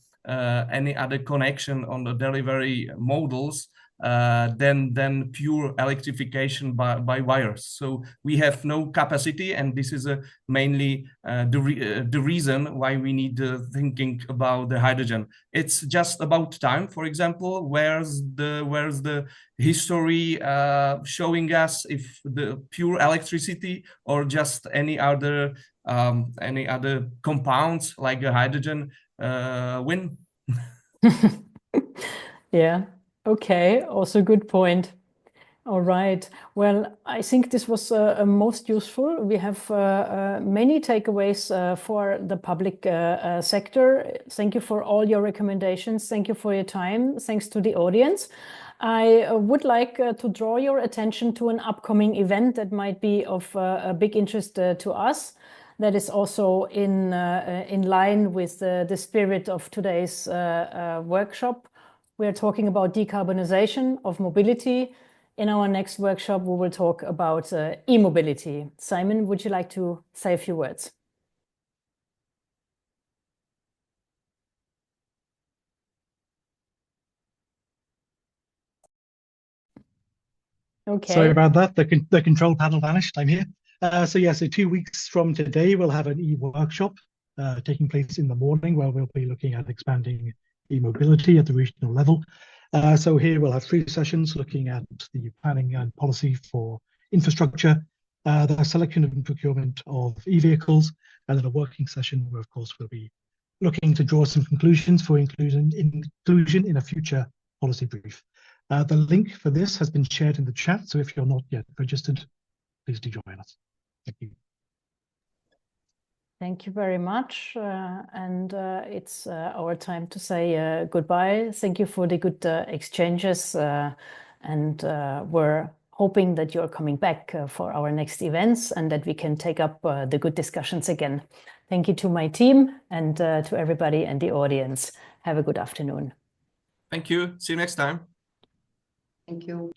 connection on the delivery models than pure electrification by wires. So we have no capacity, and this is mainly the reason why we need thinking about the hydrogen. It's just about time. For example, where's the history showing us if the pure electricity or just any other compounds like a hydrogen win? Yeah. Okay, also good point. All right. Well, I think this was most useful. We have many takeaways for the public sector. Thank you for all your recommendations. Thank you for your time. Thanks to the audience. I would like to draw your attention to an upcoming event that might be of a big interest to us. That is also in line with the spirit of today's workshop. We are talking about decarbonization of mobility. In our next workshop, we will talk about e-mobility. Simon, would you like to say a few words? Okay. Sorry about that. The control panel vanished. I'm here. So 2 weeks from today, we'll have an e-workshop taking place in the morning where we'll be looking at expanding e-mobility at the regional level. So here we'll have 3 sessions looking at the planning and policy for infrastructure, the selection and procurement of e-vehicles, and then a working session where, of course, we'll be looking to draw some conclusions for inclusion in a future policy brief. The link for this has been shared in the chat, so if you're not yet registered, please do join us. Thank you. Thank you very much. And it's our time to say goodbye. Thank you for the good exchanges. And we're hoping that you're coming back for our next events and that we can take up the good discussions again. Thank you to my team and to everybody in the audience. Have a good afternoon. Thank you. See you next time. Thank you.